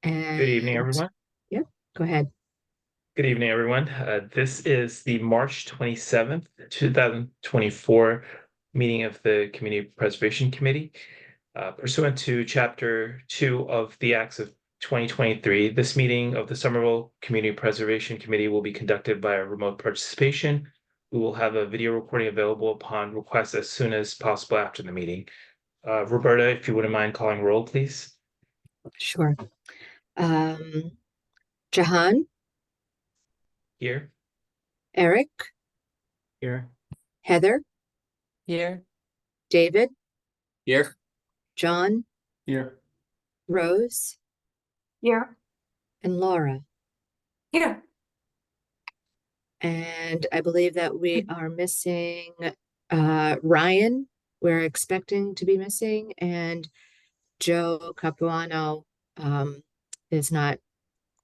Good evening, And everyone. yeah, go ahead. Good evening, everyone. This is the March 27th, 2024 meeting of the Community Preservation Committee. Pursuant to Chapter 2 of the Acts of 2023, this meeting of the Somerville Community Preservation Committee will be conducted by a remote participation. We will have a video recording available upon request as soon as possible after the meeting. Roberta, if you wouldn't mind calling roll, please. Sure. Um, Jahan, Here. Eric, Here. Heather, Here. David, Here. John, Here. Rose, Here. and Laura. Here. And I believe that we are missing Ryan. We're expecting to be missing, and Joe Capuano is not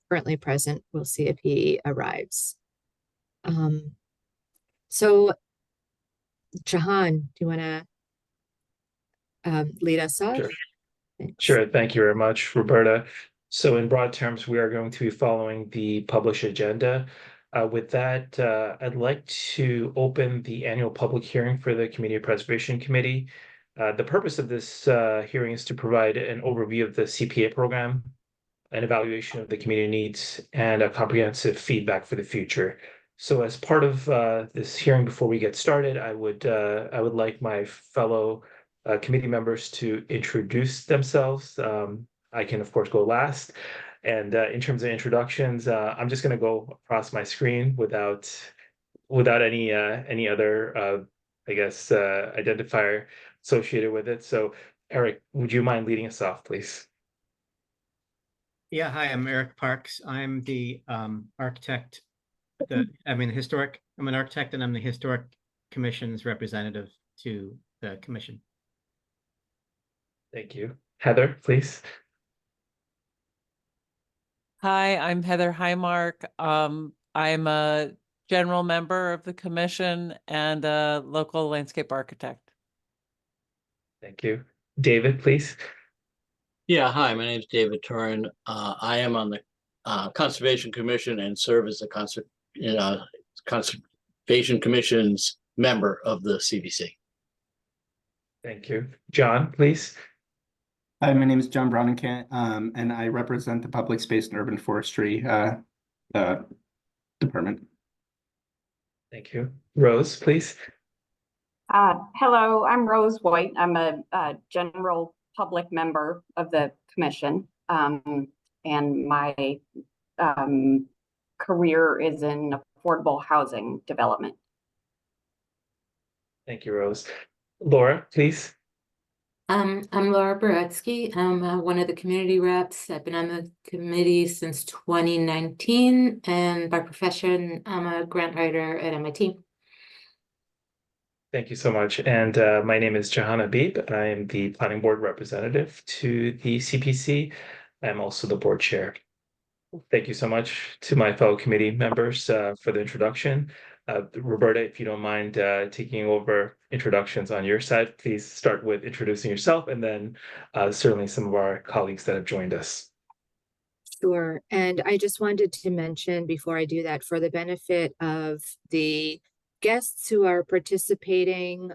currently present. We'll see if he arrives. So Jahan, do you want to lead us off? Sure. Thanks. Sure. Thank you very much, Roberta. So in broad terms, we are going to be following the published agenda. With that, I'd like to open the annual public hearing for the Community Preservation Committee. The purpose of this hearing is to provide an overview of the CPA program, an evaluation of the community needs, and a comprehensive feedback for the future. So as part of this hearing, before we get started, I would like my fellow committee members to introduce themselves. I can, of course, go last. And in terms of introductions, I'm just going to go across my screen without any other, I guess, identifier associated with it. So, Eric, would you mind leading us off, please? Yeah, hi, I'm Eric Parks. I'm the architect. I'm an architect, and I'm the Historic Commission's representative to the commission. Thank you. Heather, please. Hi, I'm Heather Highmark. I'm a general member of the commission and a local landscape architect. Thank you. David, please. Yeah, hi, my name is David Turin. I am on the Conservation Commission and serve as the Conservation Commission's member of the CBC. Thank you. John, please. Hi, my name is John Browningcamp, and I represent the Public Space and Urban Forestry department. Thank you. Rose, please. Hello, I'm Rose White. I'm a general public member of the commission, and my career is in affordable housing development. Thank you, Rose. Laura, please. I'm Laura Boretsky. I'm one of the community reps. I've been on the committee since 2019, and by profession, I'm a grant writer at MIT. Thank you so much. And my name is Jahan Habib. I am the planning board representative to the CPC. I'm also the board chair. Thank you so much to my fellow committee members for the introduction. Roberta, if you don't mind taking over introductions on your side, please start with introducing yourself and then certainly some of our colleagues that have joined us. Sure. And I just wanted to mention before I do that, for the benefit of the guests who are participating,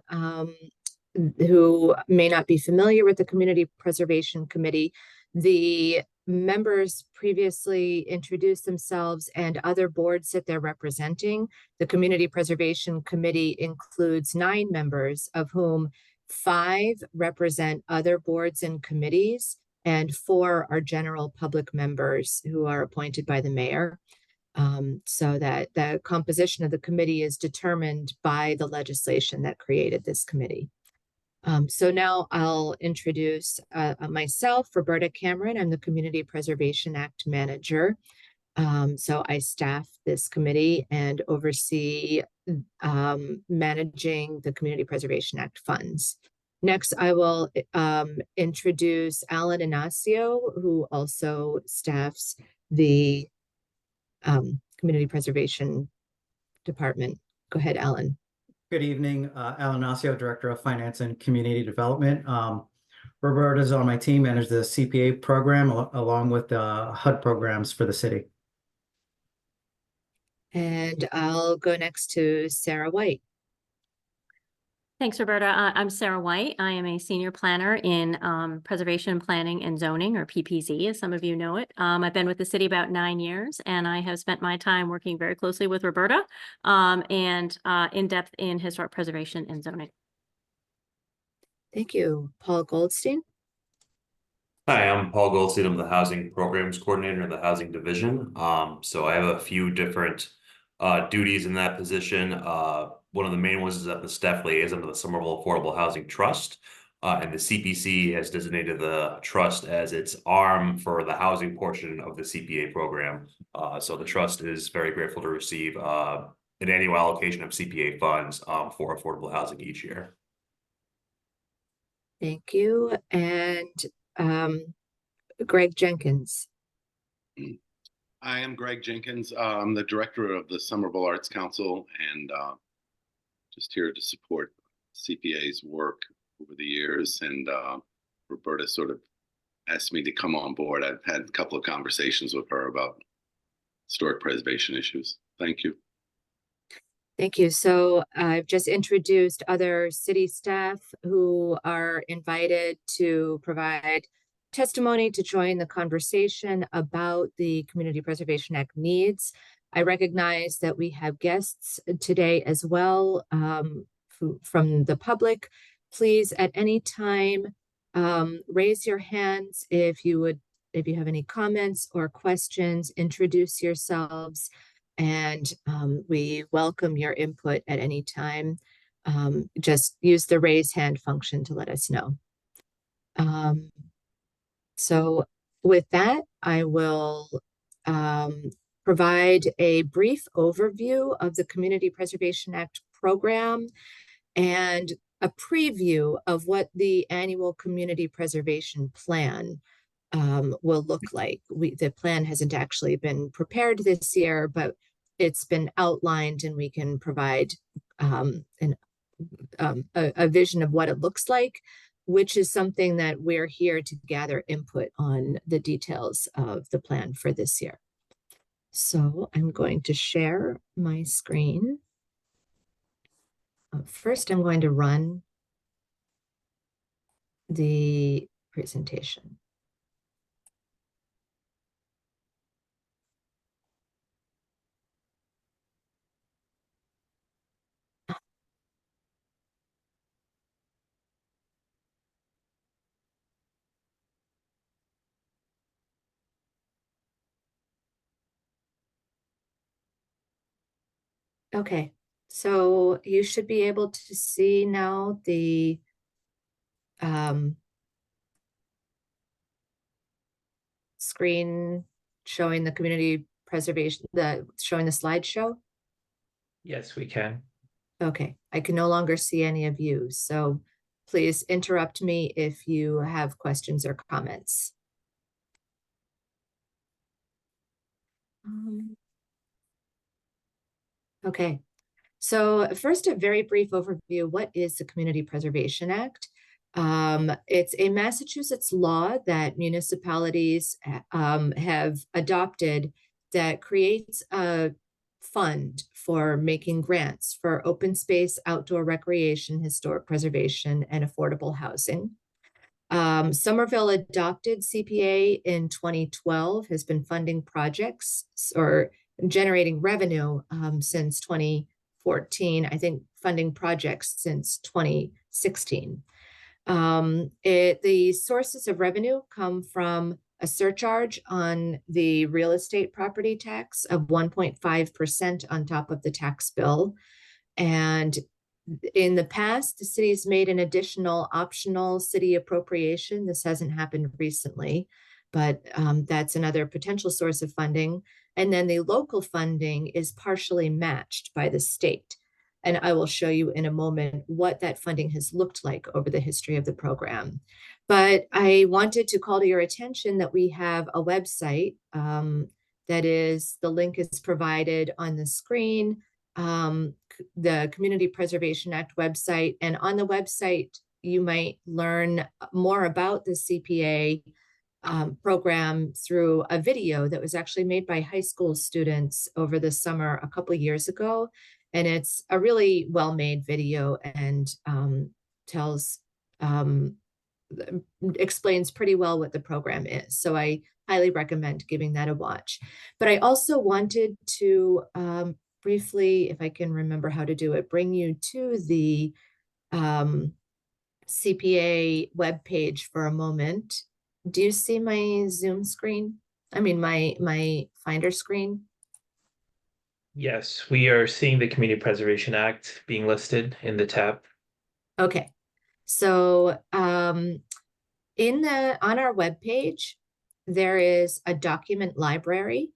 who may not be familiar with the Community Preservation Committee, the members previously introduced themselves and other boards that they're representing. The Community Preservation Committee includes 9 members, of whom 5 represent other boards and committees, and 4 are general public members who are appointed by the mayor. So that the composition of the committee is determined by the legislation that created this committee. So now I'll introduce myself, Roberta Cameron. I'm the Community Preservation Act manager. So I staff this committee and oversee managing the Community Preservation Act funds. Next, I will introduce Alan Inacio, who also staffs the Community Preservation Department. Go ahead, Alan. Good evening, Alan Nacio, Director of Finance and Community Development. Roberta's on my team, manages the CPA program along with the HUD programs for the city. And I'll go next to Sarah White. Thanks, Roberta. I'm Sarah White. I am a senior planner in Preservation, Planning, and Zoning, or PPZ, as some of you know it. I've been with the city about 9 years, and I have spent my time working very closely with Roberta and in depth in historic preservation and zoning. Thank you. Paul Goldstein. Hi, I'm Paul Goldstein. I'm the Housing Programs Coordinator in the Housing Division. So I have a few different duties in that position. One of the main ones is that the staff liaison to the Somerville Affordable Housing Trust. And the CPC has designated the trust as its arm for the housing portion of the CPA program. So the trust is very grateful to receive an annual allocation of CPA funds for affordable housing each year. Thank you. And Greg Jenkins. I am Greg Jenkins. I'm the director of the Somerville Arts Council, and just here to support CPA's work over the years. And Roberta sort of asked me to come on board. I've had a couple of conversations with her about historic preservation issues. Thank you. Thank you. So I've just introduced other city staff who are invited to provide testimony to join the conversation about the Community Preservation Act needs. I recognize that we have guests today as well from the public. Please, at any time, raise your hands if you have any comments or questions, introduce yourselves, and we welcome your input at any time. Just use the raise hand function to let us know. So with that, I will provide a brief overview of the Community Preservation Act program and a preview of what the annual Community Preservation Plan will look like. The plan hasn't actually been prepared this year, but it's been outlined, and we can provide a vision of what it looks like, which is something that we're here to gather input on the details of the plan for this year. So I'm going to share my screen. First, I'm going to run the presentation. Okay, so you should be able to see now the screen showing the community preservation, showing the slideshow. Yes, we can. Okay, I can no longer see any of you, so please interrupt me if you have questions or comments. Okay, so first, a very brief overview. What is the Community Preservation Act? It's a Massachusetts law that municipalities have adopted that creates a fund for making grants for open space, outdoor recreation, historic preservation, and affordable housing. Somerville adopted CPA in 2012, has been funding projects or generating revenue since 2014, I think funding projects since 2016. The sources of revenue come from a surcharge on the real estate property tax of 1.5% on top of the tax bill. And in the past, the city's made an additional optional city appropriation. This hasn't happened recently, but that's another potential source of funding. And then the local funding is partially matched by the state. And I will show you in a moment what that funding has looked like over the history of the program. But I wanted to call to your attention that we have a website that is, the link is provided on the screen, the Community Preservation Act website. And on the website, you might learn more about the CPA program through a video that was actually made by high school students over the summer a couple of years ago. And it's a really well-made video and tells, explains pretty well what the program is. So I highly recommend giving that a watch. But I also wanted to briefly, if I can remember how to do it, bring you to the CPA webpage for a moment. Do you see my Zoom screen? I mean, my Finder screen? Yes, we are seeing the Community Preservation Act being listed in the tab. Okay, so on our webpage, there is a document library,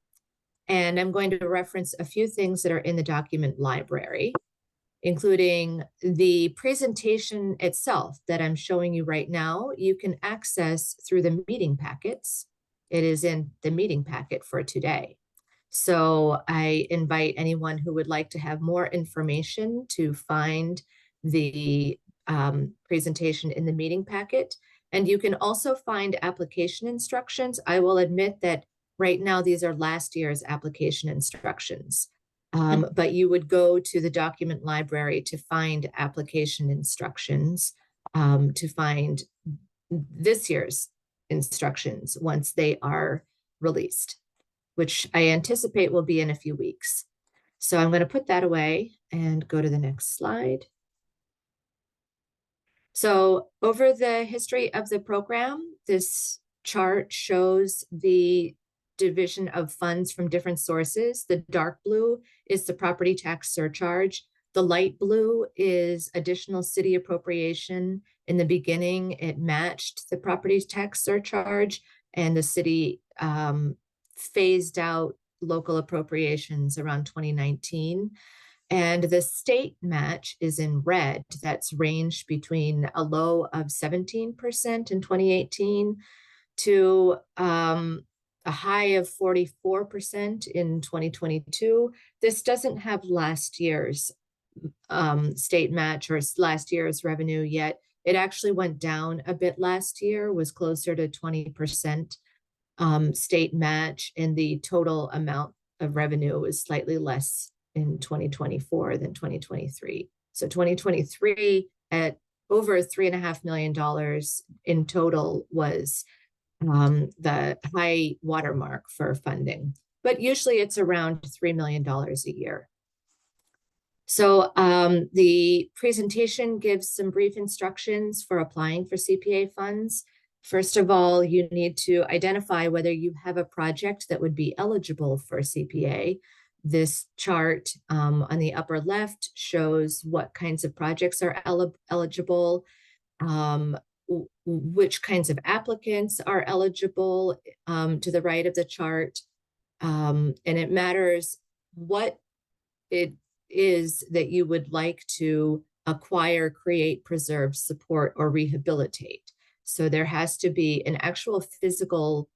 and I'm going to reference a few things that are in the document library, including the presentation itself that I'm showing you right now. You can access through the meeting packets. It is in the meeting packet for today. So I invite anyone who would like to have more information to find the presentation in the meeting packet. And you can also find application instructions. I will admit that right now these are last year's application instructions. But you would go to the document library to find application instructions, to find this year's instructions once they are released, which I anticipate will be in a few weeks. So I'm going to put that away and go to the next slide. So over the history of the program, this chart shows the division of funds from different sources. The dark blue is the property tax surcharge. The light blue is additional city appropriation. In the beginning, it matched the property tax surcharge, and the city phased out local appropriations around 2019. And the state match is in red. That's ranged between a low of 17% in 2018 to a high of 44% in 2022. This doesn't have last year's state match or last year's revenue yet. It actually went down a bit last year, was closer to 20% state match, and the total amount of revenue was slightly less in 2024 than 2023. So 2023 at over $3.5 million in total was the high watermark for funding, but usually it's around $3 million a year. So the presentation gives some brief instructions for applying for CPA funds. First of all, you need to identify whether you have a project that would be eligible for CPA. This chart on the upper left shows what kinds of projects are eligible, which kinds of applicants are eligible to the right of the chart. And it matters what it is that you would like to acquire, create, preserve, support, or rehabilitate. So there has to be an actual physical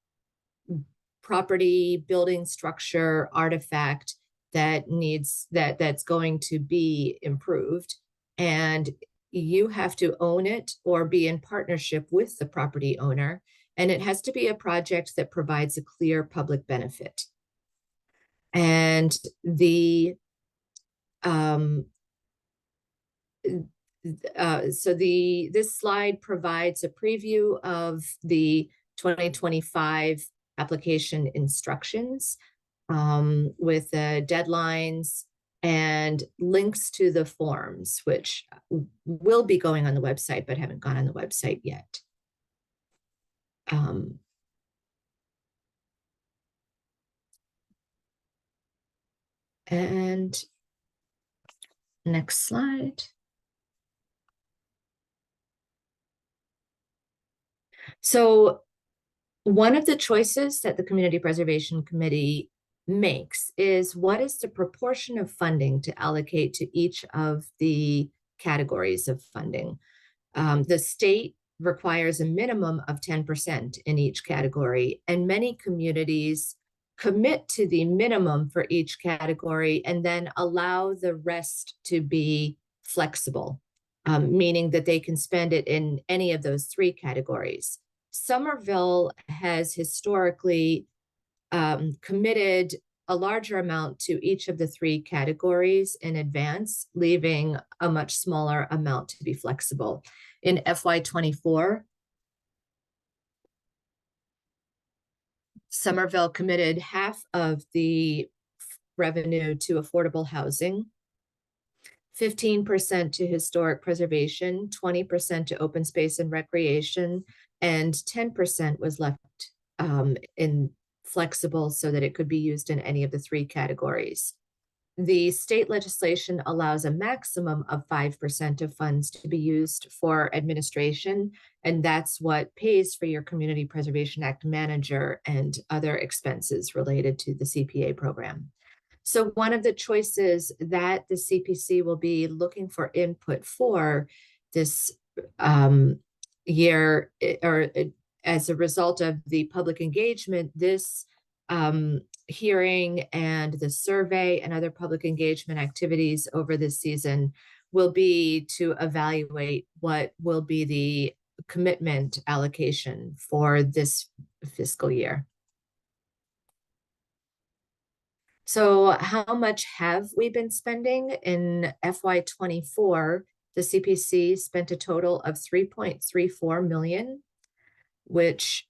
property, building, structure, artifact that needs that's going to be improved, and you have to own it or be in partnership with the property owner, and it has to be a project that provides a clear public benefit. And the this slide provides a preview of the 2025 application instructions with deadlines and links to the forms, which will be going on the website but haven't gone on the website yet. And next slide. So one of the choices that the Community Preservation Committee makes is what is the proportion of funding to allocate to each of the categories of funding. The state requires a minimum of 10% in each category, and many communities commit to the minimum for each category and then allow the rest to be flexible. meaning that they can spend it in any of those three categories. Somerville has historically committed a larger amount to each of the three categories in advance, leaving a much smaller amount to be flexible. In FY24, Somerville committed half of the revenue to affordable housing, 15% to historic preservation, 20% to open space and recreation, and 10% was left in flexible so that it could be used in any of the three categories. The state legislation allows a maximum of 5% of funds to be used for administration, and that's what pays for your Community Preservation Act manager and other expenses related to the CPA program. So one of the choices that the CPC will be looking for input for this year, or as a result of the public engagement, this hearing and the survey and other public engagement activities over this season will be to evaluate what will be the commitment allocation for this fiscal year. So how much have we been spending? In FY24, the CPC spent a total of 3.34 million, which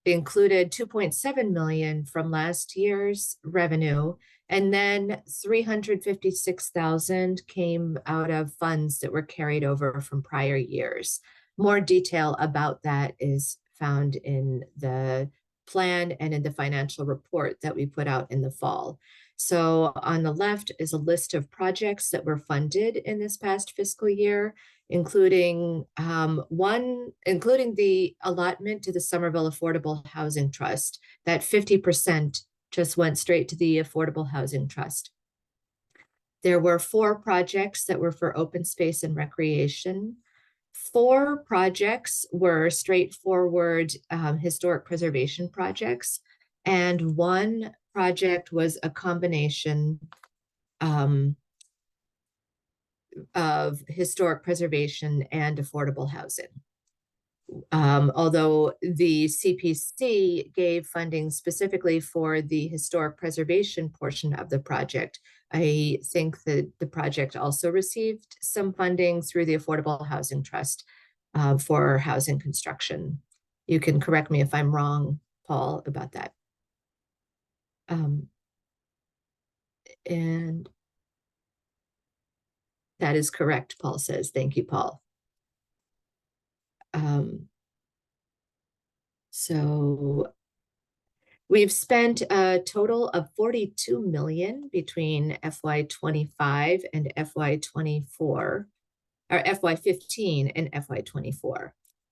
included 2.7 million from last year's revenue, and then 356,000 came out of funds that were carried over from prior years. More detail about that is found in the plan and in the financial report that we put out in the fall. So on the left is a list of projects that were funded in this past fiscal year, including the allotment to the Somerville Affordable Housing Trust. That 50% just went straight to the Affordable Housing Trust. There were 4 projects that were for open space and recreation. 4 projects were straightforward historic preservation projects, and 1 project was a combination of historic preservation and affordable housing. Although the CPC gave funding specifically for the historic preservation portion of the project, I think that the project also received some funding through the Affordable Housing Trust for housing construction. You can correct me if I'm wrong, Paul, about that. And that is correct, Paul says. Thank you, Paul. So we've spent a total of 42 million between FY25 and FY24, or FY15 and FY24.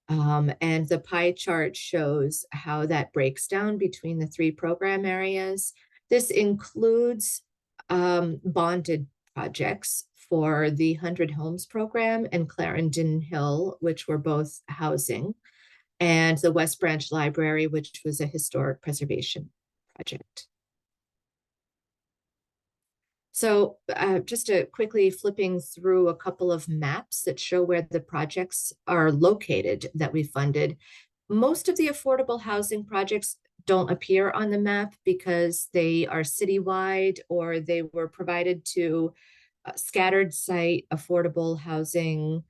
And the pie chart shows how that breaks down between the 3 program areas. This includes bonded projects for the 100 Homes program and Clarendon Hill, which were both housing, and the West Branch Library, which was a historic preservation project. So just quickly flipping through a couple of maps that show where the projects are located that we funded. Most of the affordable housing projects don't appear on the map because they are citywide, or they were provided to scattered site affordable housing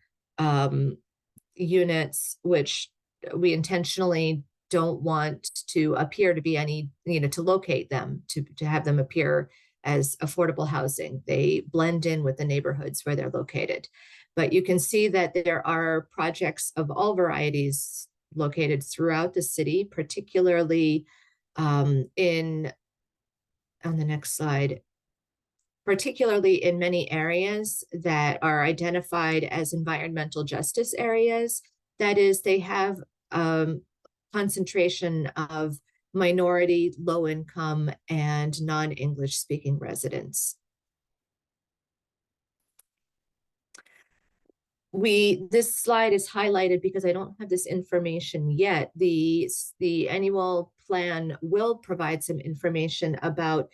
units, which we intentionally don't want to appear to be any, to locate them, to have them appear as affordable housing. They blend in with the neighborhoods where they're located. But you can see that there are projects of all varieties located throughout the city, particularly on the next slide, particularly in many areas that are identified as environmental justice areas. That is, they have concentration of minority, low income, and non-English speaking residents. This slide is highlighted because I don't have this information yet. The annual plan will provide some information about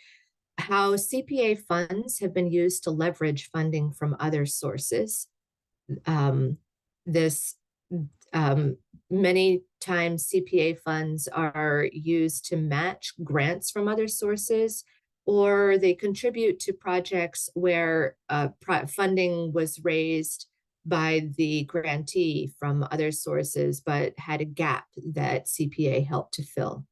how CPA funds have been used to leverage funding from other sources. this many times CPA funds are used to match grants from other sources, or they contribute to projects where funding was raised by the grantee from other sources, but had a gap that CPA helped to fill.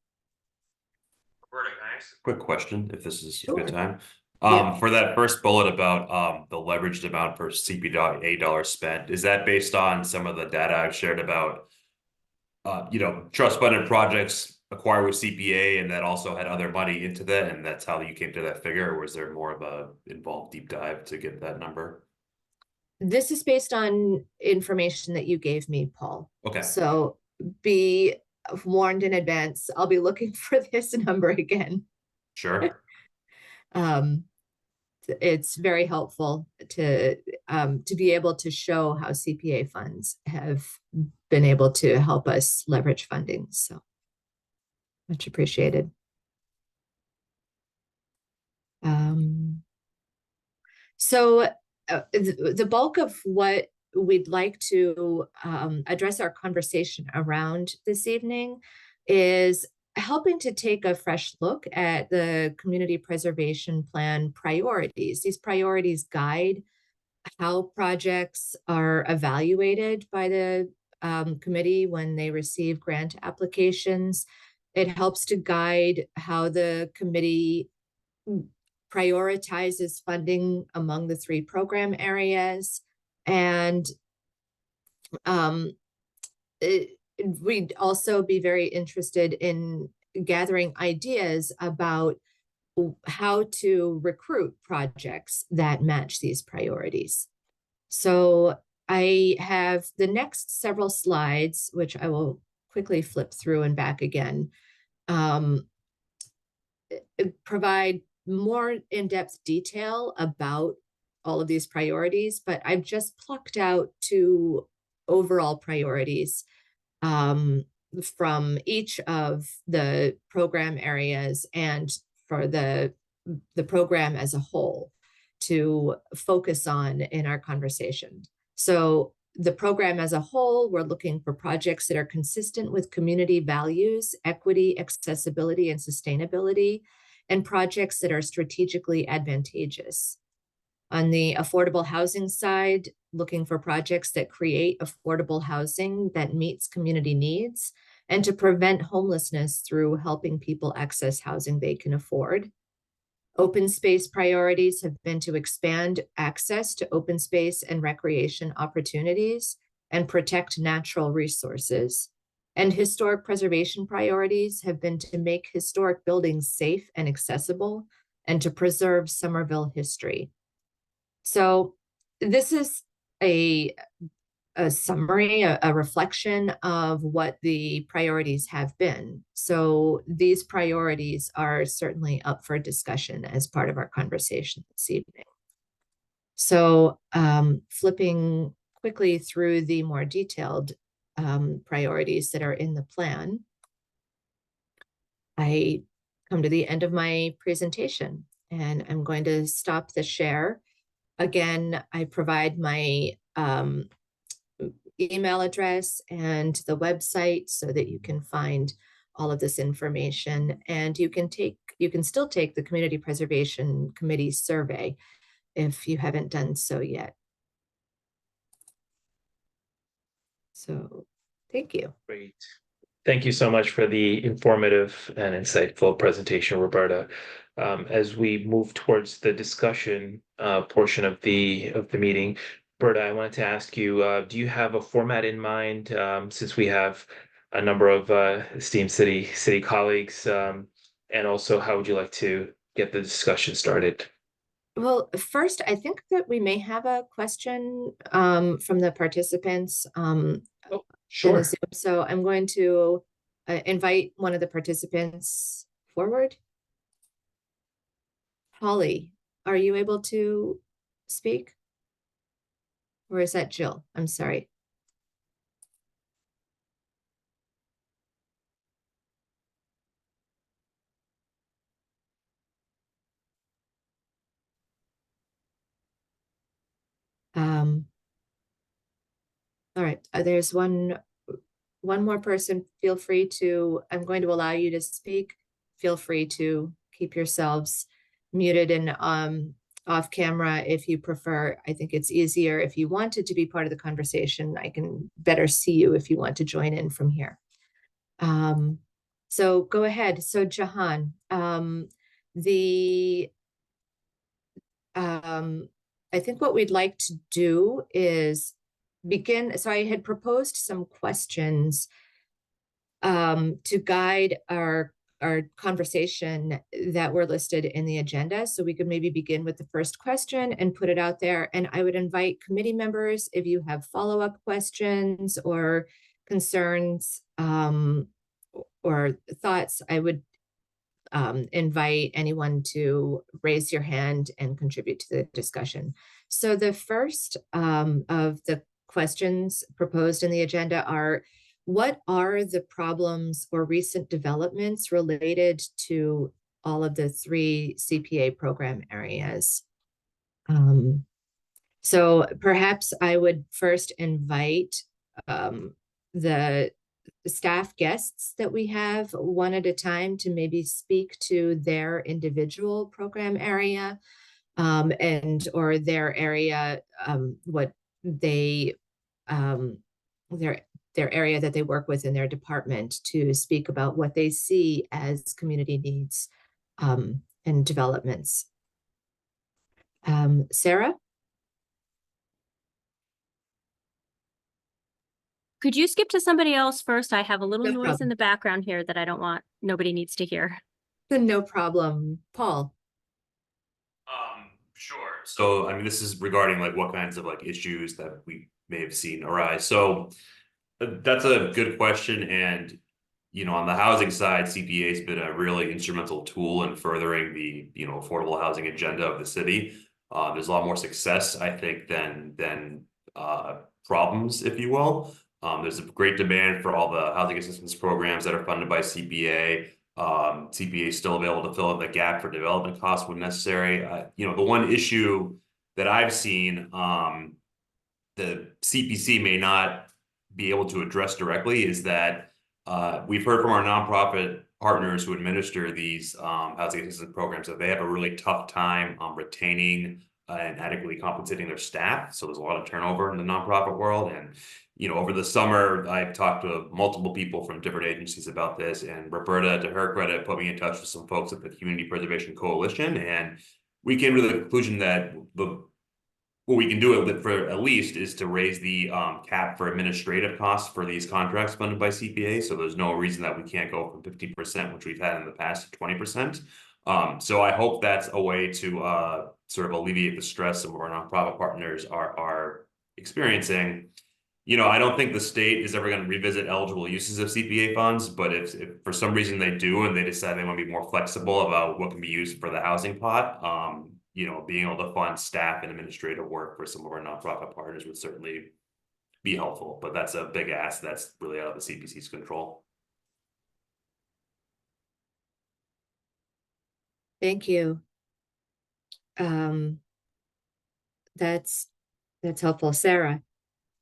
Roberta, can I ask a quick question, if this is a good Sure. time? Yeah. For that first bullet about the leveraged amount per CPA dollars spent, is that based on some of the data I've shared about trust funded projects acquired with CPA and that also had other money into that, and that's how you came to that figure, or was there more of a involved deep dive to get that number? This is based on information that you gave me, Paul. Okay. So be warned in advance. I'll be looking for this number again. Sure. It's very helpful to be able to show how CPA funds have been able to help us leverage funding. So much appreciated. So the bulk of what we'd like to address our conversation around this evening is helping to take a fresh look at the community preservation plan priorities. These priorities guide how projects are evaluated by the committee when they receive grant applications. It helps to guide how the committee prioritizes funding among the 3 program areas. And we'd also be very interested in gathering ideas about how to recruit projects that match these priorities. So I have the next several slides, which I will quickly flip through and back again, provide more in-depth detail about all of these priorities, but I've just plucked out 2 overall priorities from each of the program areas and for the program as a whole to focus on in our conversation. So the program as a whole, we're looking for projects that are consistent with community values, equity, accessibility, and sustainability, and projects that are strategically advantageous. On the affordable housing side, looking for projects that create affordable housing that meets community needs and to prevent homelessness through helping people access housing they can afford. Open space priorities have been to expand access to open space and recreation opportunities and protect natural resources. And historic preservation priorities have been to make historic buildings safe and accessible and to preserve Somerville history. So this is a summary, a reflection of what the priorities have been. So these priorities are certainly up for discussion as part of our conversation this evening. So flipping quickly through the more detailed priorities that are in the plan, I come to the end of my presentation and I'm going to stop the share. Again, I provide my email address and the website so that you can find all of this information, and you can still take the Community Preservation Committee survey if you haven't done so yet. So thank you. Great. Thank you so much for the informative and insightful presentation, Roberta. As we move towards the discussion portion of the meeting, Roberta, I wanted to ask you, do you have a format in mind, since we have a number of esteemed city colleagues, and also how would you like to get the discussion started? Well, first, I think that we may have a question from the participants. Sure. So I'm going to invite one of the participants forward. Holly, are you able to speak? Or is that Jill? I'm sorry. All right, there's one more person. Feel free to, I'm going to allow you to speak. Feel free to keep yourselves muted and off camera if you prefer. I think it's easier if you wanted to be part of the conversation. I can better see you if you want to join in from here. So go ahead. So Jahan, I think what we'd like to do is begin. So I had proposed some questions to guide our conversation that were listed in the agenda. So we could maybe begin with the first question and put it out there. And I would invite committee members, if you have follow-up questions or concerns or thoughts, I would invite anyone to raise your hand and contribute to the discussion. So the first of the questions proposed in the agenda are, what are the problems or recent developments related to all of the 3 CPA program areas? So perhaps I would first invite the staff guests that we have one at a time to maybe speak to their individual program area and or their area, what they their area that they work with in their department, to speak about what they see as community needs and developments. Sarah? Could you skip to somebody else first? I have a little No noise problem. in the background here that I don't want, nobody needs to hear. No problem. Paul? Sure. So, I mean, this is regarding like what kinds of like issues that we may have seen arise. So that's a good question. And, you know, on the housing side, CPA has been a really instrumental tool in furthering the, you know, affordable housing agenda of the city. There's a lot more success, I think, than problems, if you will. There's a great demand for all the housing assistance programs that are funded by CPA. CPA is still available to fill in the gap for development costs when necessary. You know, the one issue that I've seen, the CPC may not be able to address directly is that we've heard from our nonprofit partners who administer these housing assistance programs that they have a really tough time retaining and adequately compensating their staff. So there's a lot of turnover in the nonprofit world. And, you know, over the summer, I've talked to multiple people from different agencies about this, and Roberta, to her credit, put me in touch with some folks at the Community Preservation Coalition. And we came to the conclusion that what we can do for at least is to raise the cap for administrative costs for these contracts funded by CPA. So there's no reason that we can't go from 50%, which we've had in the past, to 20%. So I hope that's a way to sort of alleviate the stress some of our nonprofit partners are experiencing. You know, I don't think the state is ever going to revisit eligible uses of CPA funds, but if for some reason they do and they decide they want to be more flexible about what can be used for the housing pot, you know, being able to fund staff and administrative work for some of our nonprofit partners would certainly be helpful. But that's a big ask that's really out of the CPC's control. Thank you. That's helpful. Sarah?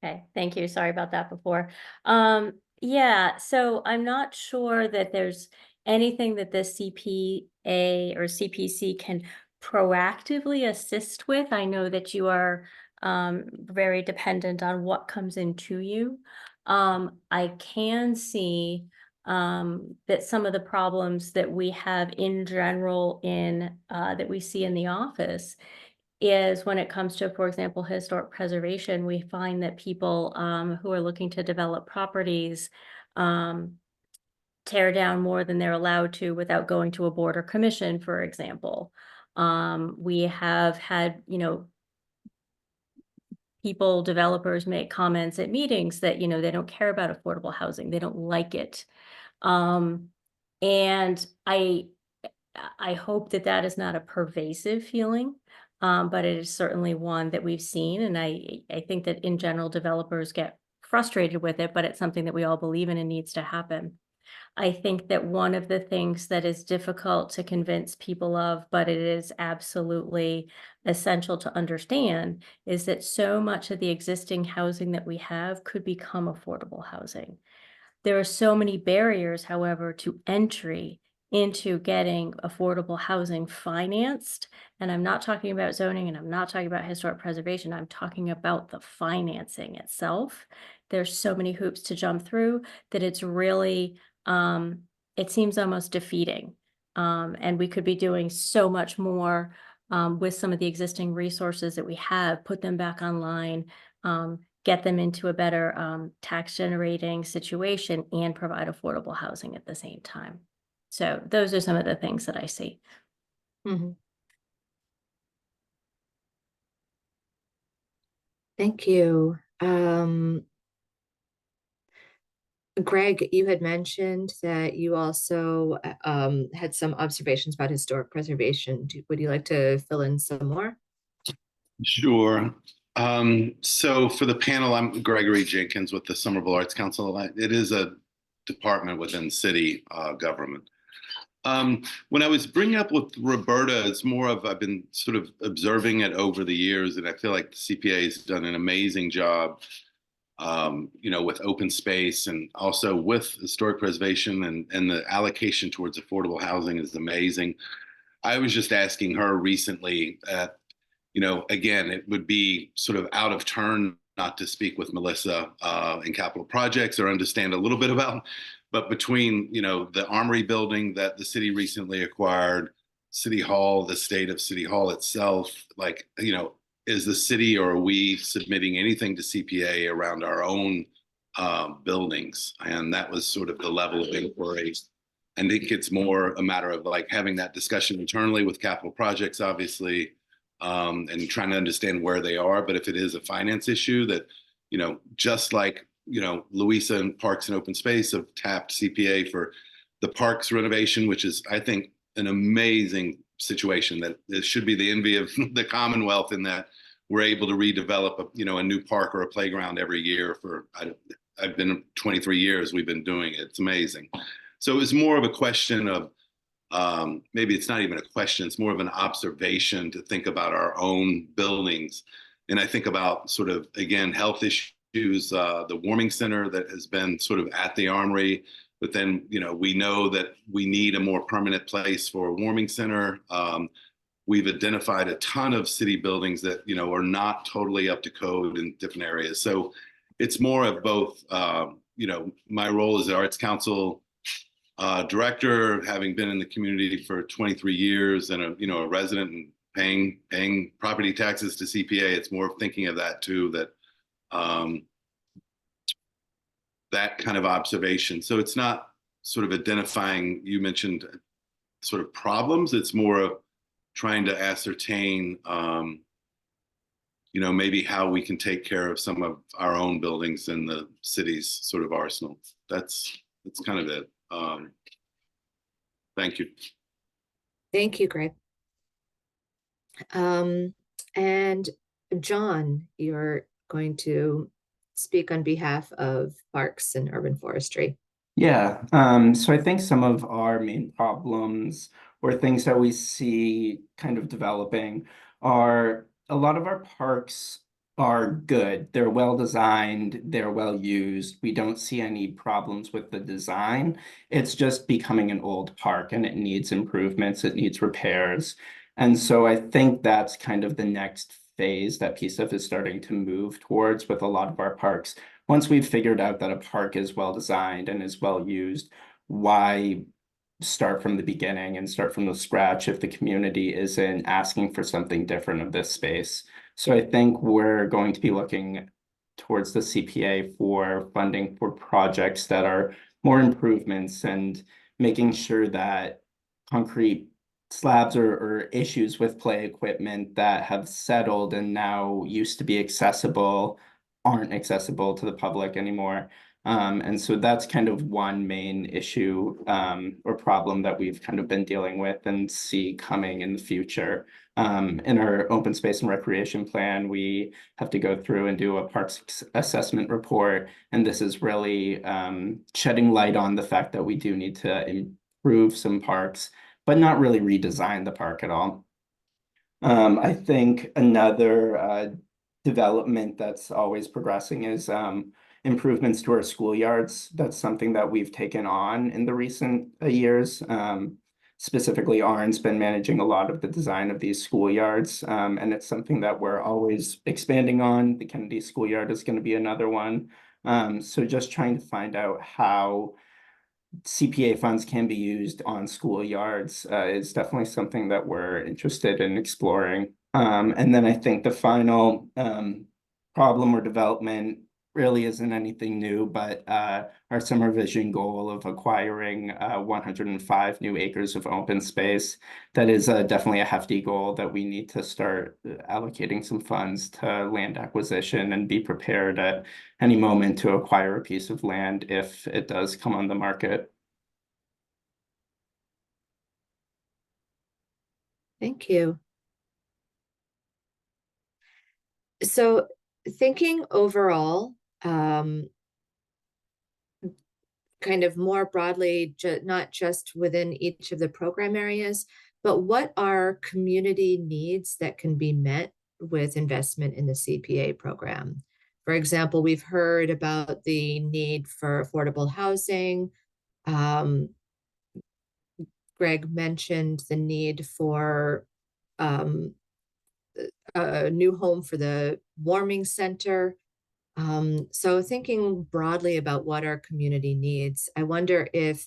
Okay, thank you. Sorry about that before. Yeah, so I'm not sure that there's anything that the CPA or CPC can proactively assist with. I know that you are very dependent on what comes into you. I can see that some of the problems that we have in general in that we see in the office is when it comes to, for example, historic preservation, we find that people who are looking to develop properties tear down more than they're allowed to without going to a board or commission, for example. We have had, you know, developers make comments at meetings that, you know, they don't care about affordable housing. They don't like it. And I hope that that is not a pervasive feeling. But it is certainly one that we've seen. And I think that in general, developers get frustrated with it, but it's something that we all believe in and needs to happen. I think that one of the things that is difficult to convince people of, but it is absolutely essential to understand, is that so much of the existing housing that we have could become affordable housing. There are so many barriers, however, to entry into getting affordable housing financed. And I'm not talking about zoning, and I'm not talking about historic preservation. I'm talking about the financing itself. There's so many hoops to jump through that it's really, it seems almost defeating. And we could be doing so much more with some of the existing resources that we have, put them back online, get them into a better tax generating situation, and provide affordable housing at the same time. So those are some of the things that I see. Thank you. Greg, you had mentioned that you also had some observations about historic preservation. Would you like to fill in some more? Sure. So for the panel, I'm Gregory Jenkins with the Somerville Arts Council. It is a department within city government. When I was bringing up with Roberta, it's more of I've been sort of observing it over the years, and I feel like the CPA has done an amazing job, with open space and also with historic preservation, and the allocation towards affordable housing is amazing. I was just asking her recently, again, it would be sort of out of turn not to speak with Melissa in capital projects or understand a little bit about. But between, the Armory building that the city recently acquired, City Hall, the state of City Hall itself, is the city or are we submitting anything to CPA around our own buildings? And that was sort of the level of inquiry. I think it's more a matter of having that discussion internally with capital projects, obviously, and trying to understand where they are. But if it is a finance issue that, just like Louisa and Parks and Open Space have tapped CPA for the parks renovation, which is, I think, an amazing situation that it should be the envy of the Commonwealth in that we're able to redevelop a new park or a playground every year for, I've been 23 years, we've been doing it. It's amazing. So it was more of a question of, maybe it's not even a question, it's more of an observation to think about our own buildings. And I think about sort of, again, health issues, the warming center that has been sort of at the Armory, but then, we know that we need a more permanent place for a warming center. We've identified a ton of city buildings that, are not totally up to code in different areas. So it's more of both, my role as the Arts Council director, having been in the community for 23 years and a resident and paying property taxes to CPA. It's more of thinking of that too, that that kind of observation. So it's not sort of identifying, you mentioned sort of problems. It's more of trying to ascertain, maybe how we can take care of some of our own buildings in the city's sort of arsenal. That's kind of it. Thank you. Thank you, Greg. And John, you're going to speak on behalf of Parks and Urban Forestry. Yeah, so I think some of our main problems or things that we see kind of developing are a lot of our parks are good. They're well designed, they're well used. We don't see any problems with the design. It's just becoming an old park and it needs improvements, it needs repairs. And so I think that's kind of the next phase that PSIF is starting to move towards with a lot of our parks. Once we've figured out that a park is well designed and is well used, why start from the beginning and start from the scratch if the community isn't asking for something different of this space? So I think we're going to be looking towards the CPA for funding for projects that are more improvements and making sure that concrete slabs or issues with play equipment that have settled and now used to be accessible aren't accessible to the public anymore. And so that's kind of one main issue or problem that we've kind of been dealing with and see coming in the future. In our open space and recreation plan, we have to go through and do a parks assessment report. And this is really shedding light on the fact that we do need to improve some parks, but not really redesign the park at all. I think another development that's always progressing is improvements to our schoolyards. That's something that we've taken on in the recent years. Specifically, Arn's been managing a lot of the design of these schoolyards, and it's something that we're always expanding on. The Kennedy Schoolyard is going to be another one. So just trying to find out how CPA funds can be used on schoolyards is definitely something that we're interested in exploring. And then I think the final problem or development really isn't anything new, but our summer vision goal of acquiring 105 new acres of open space, that is definitely a hefty goal that we need to start allocating some funds to land acquisition and be prepared at any moment to acquire a piece of land if it does come on the market. Thank you. So thinking overall, kind of more broadly, not just within each of the program areas, but what are community needs that can be met with investment in the CPA program? For example, we've heard about the need for affordable housing. Greg mentioned the need for a new home for the warming center. So thinking broadly about what our community needs, I wonder if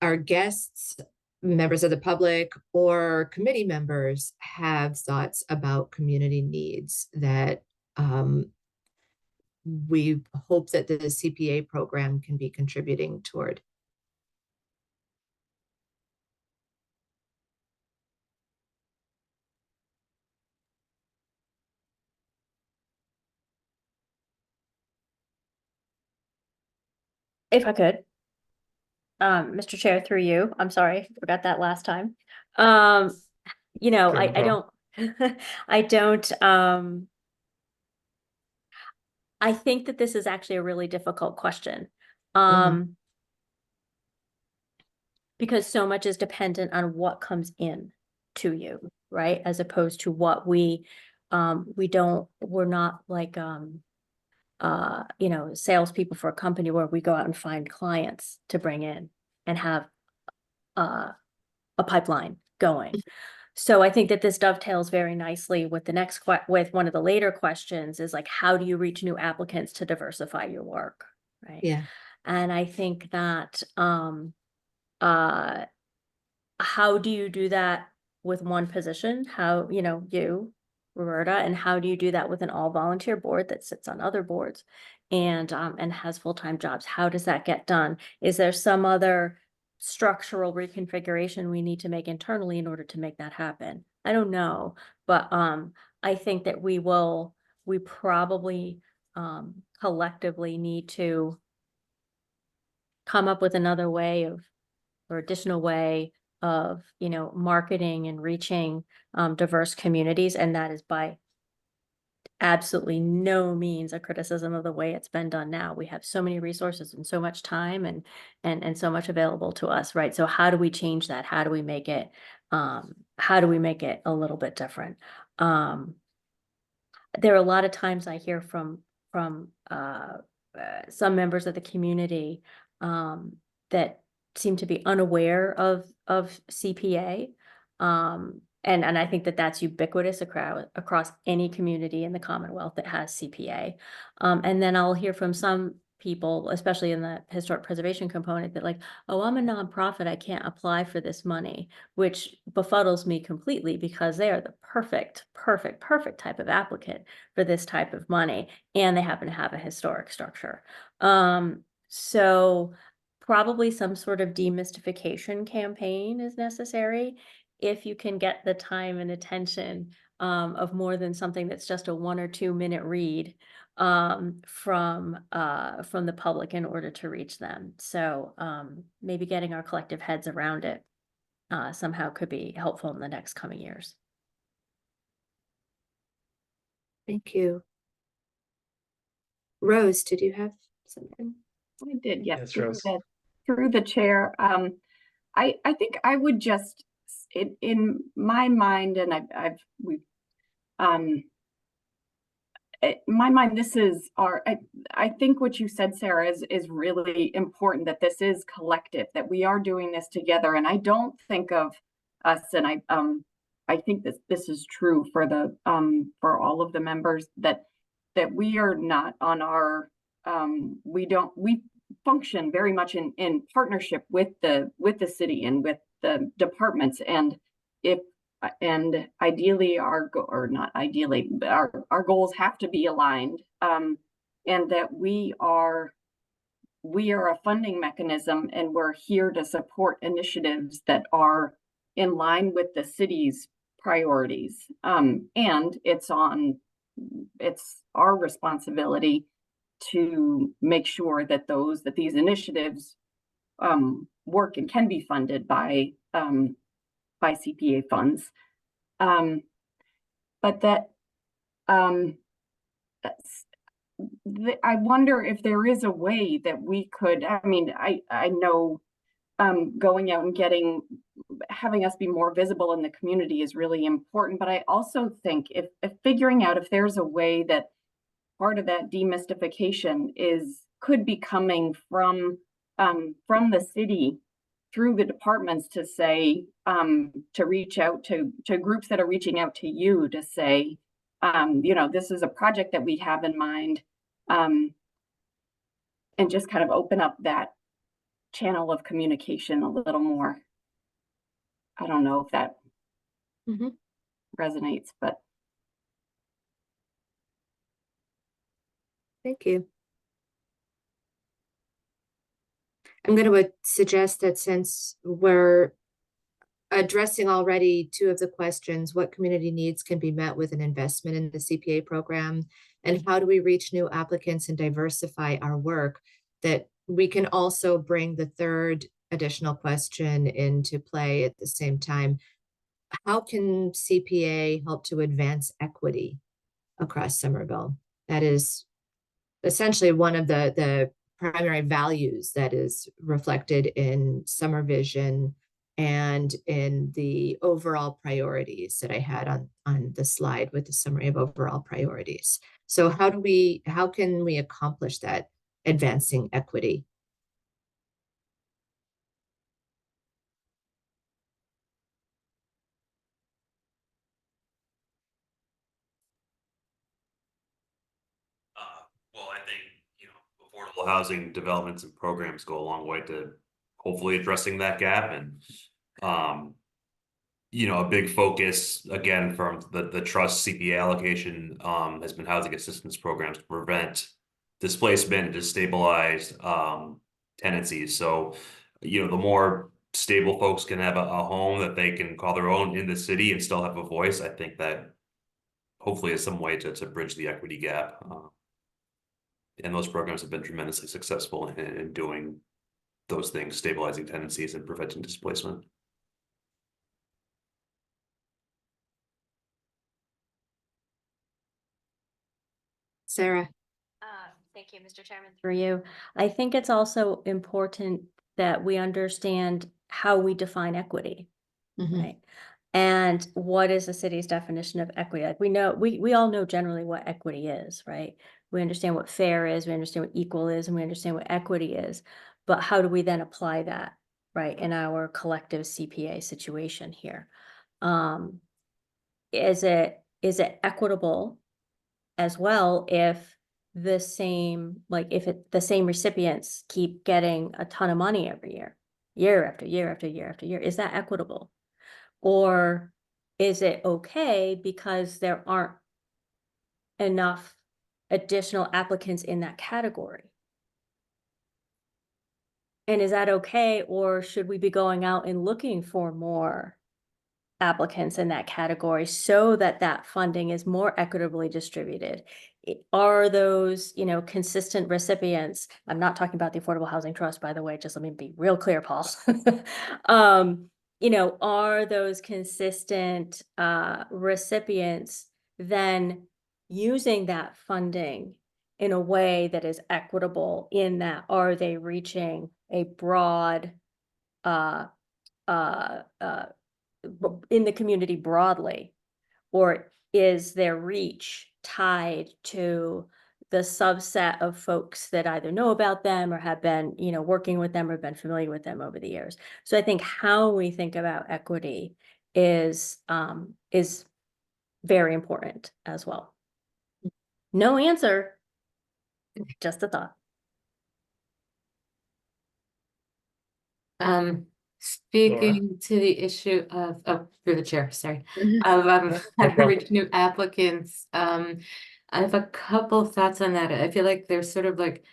our guests, members of the public, or committee members have thoughts about community needs that we hope that the CPA program can be contributing toward. If I could, Mr. Chair, through you, I'm sorry, forgot that last time. You know, Sure, no I don't, I don't, I think that this is actually a really difficult question. Because so much is dependent on what comes in to you, right? As opposed to what we're not like, you know, salespeople for a company where we go out and find clients to bring in and have a pipeline going. So I think that this dovetails very nicely with the next with one of the later questions is like, how do you reach new applicants to diversify your work, right? Yeah. And I think that how do you do that with one position? How, you know, you, Roberta, and how do you do that with an all-volunteer board that sits on other boards and has full-time jobs? How does that get done? Is there some other structural reconfiguration we need to make internally in order to make that happen? I don't know, but I think that we probably collectively need to come up with another way of, or additional way of, you know, marketing and reaching diverse communities. And that is by absolutely no means a criticism of the way it's been done now. We have so many resources and so much time and so much available to us, right? So how do we change that? How do we make it a little bit different? There are a lot of times I hear from some members of the community that seem to be unaware of CPA. And I think that that's ubiquitous across any community in the Commonwealth that has CPA. And then I'll hear from some people, especially in the historic preservation component, that like, oh, I'm a nonprofit, I can't apply for this money, which befuddles me completely because they are the perfect type of applicant for this type of money. And they happen to have a historic structure. So probably some sort of demystification campaign is necessary if you can get the time and attention of more than something that's just a 1 or 2 minute read from the public in order to reach them. So maybe getting our collective heads around it somehow could be helpful in the next coming years. Thank you. Rose, did you have something? I did, yes, Yes, Rose. through the chair. I think I would just, in my mind, and in my mind, this is I think what you said, Sarah, is really important, that this is collective, that we are doing this together. And I don't think of us, and I think this is true for for all of the members, that we are not on our, we function very much in partnership with the city and with the departments. And ideally or not ideally, but our goals have to be aligned, and that we are a funding mechanism, and we're here to support initiatives that are in line with the city's priorities. And it's our responsibility to make sure that these initiatives work and can be funded by CPA funds. But that I wonder if there is a way that we could, I mean, I know going out and having us be more visible in the community is really important, but I also think if figuring out if there's a way that part of that demystification could be coming from the city through the departments, to say, to reach out to groups that are reaching out to you to say, this is a project that we have in mind, and just kind of open up that channel of communication a little more. I don't know if that resonates, but. Thank you. I'm going to suggest that since we're addressing already 2 of the questions, what community needs can be met with an investment in the CPA program, and how do we reach new applicants and diversify our work, that we can also bring the 3rd additional question into play at the same time. How can CPA help to advance equity across Somerville? That is essentially one of the primary values that is reflected in Summer Vision and in the overall priorities that I had on the slide with the summary of overall priorities. So how can we accomplish that, advancing equity? Well, I think, affordable housing developments and programs go a long way to hopefully addressing that gap. And, a big focus, again, from the trust CPA allocation has been housing assistance programs to prevent displacement and to stabilize tenancies. So, the more stable folks can have a home that they can call their own in the city and still have a voice, I think that hopefully is some way to bridge the equity gap. And those programs have been tremendously successful in doing those things, stabilizing tenancies and preventing displacement. Sarah. Thank you, Mr. Chairman, through you. I think it's also important that we understand how we define equity, right? And what is the city's definition of equity? Like we all know generally what equity is, right? We understand what fair is, we understand what equal is, and we understand what equity is. But how do we then apply that, right, in our collective CPA situation here? Is it equitable as well if the same recipients keep getting a ton of money every year after year after year after year? Is that equitable? Or is it okay because there aren't enough additional applicants in that category? And is that okay, or should we be going out and looking for more applicants in that category so that that funding is more equitably distributed? Are those, you know, consistent recipients? I'm not talking about the Affordable Housing Trust, by the way, just let me be real clear, Paul. You know, are those consistent recipients then using that funding in a way that is equitable, in that are they reaching a broad in the community broadly, or is their reach tied to the subset of folks that either know about them or have been, you know, working with them or been familiar with them over the years? So I think how we think about equity is very important as well. No answer, just a thought. Speaking to the issue of, through the chair, sorry, of problem. reaching new applicants, I have a couple thoughts on that. I feel like there's sort of like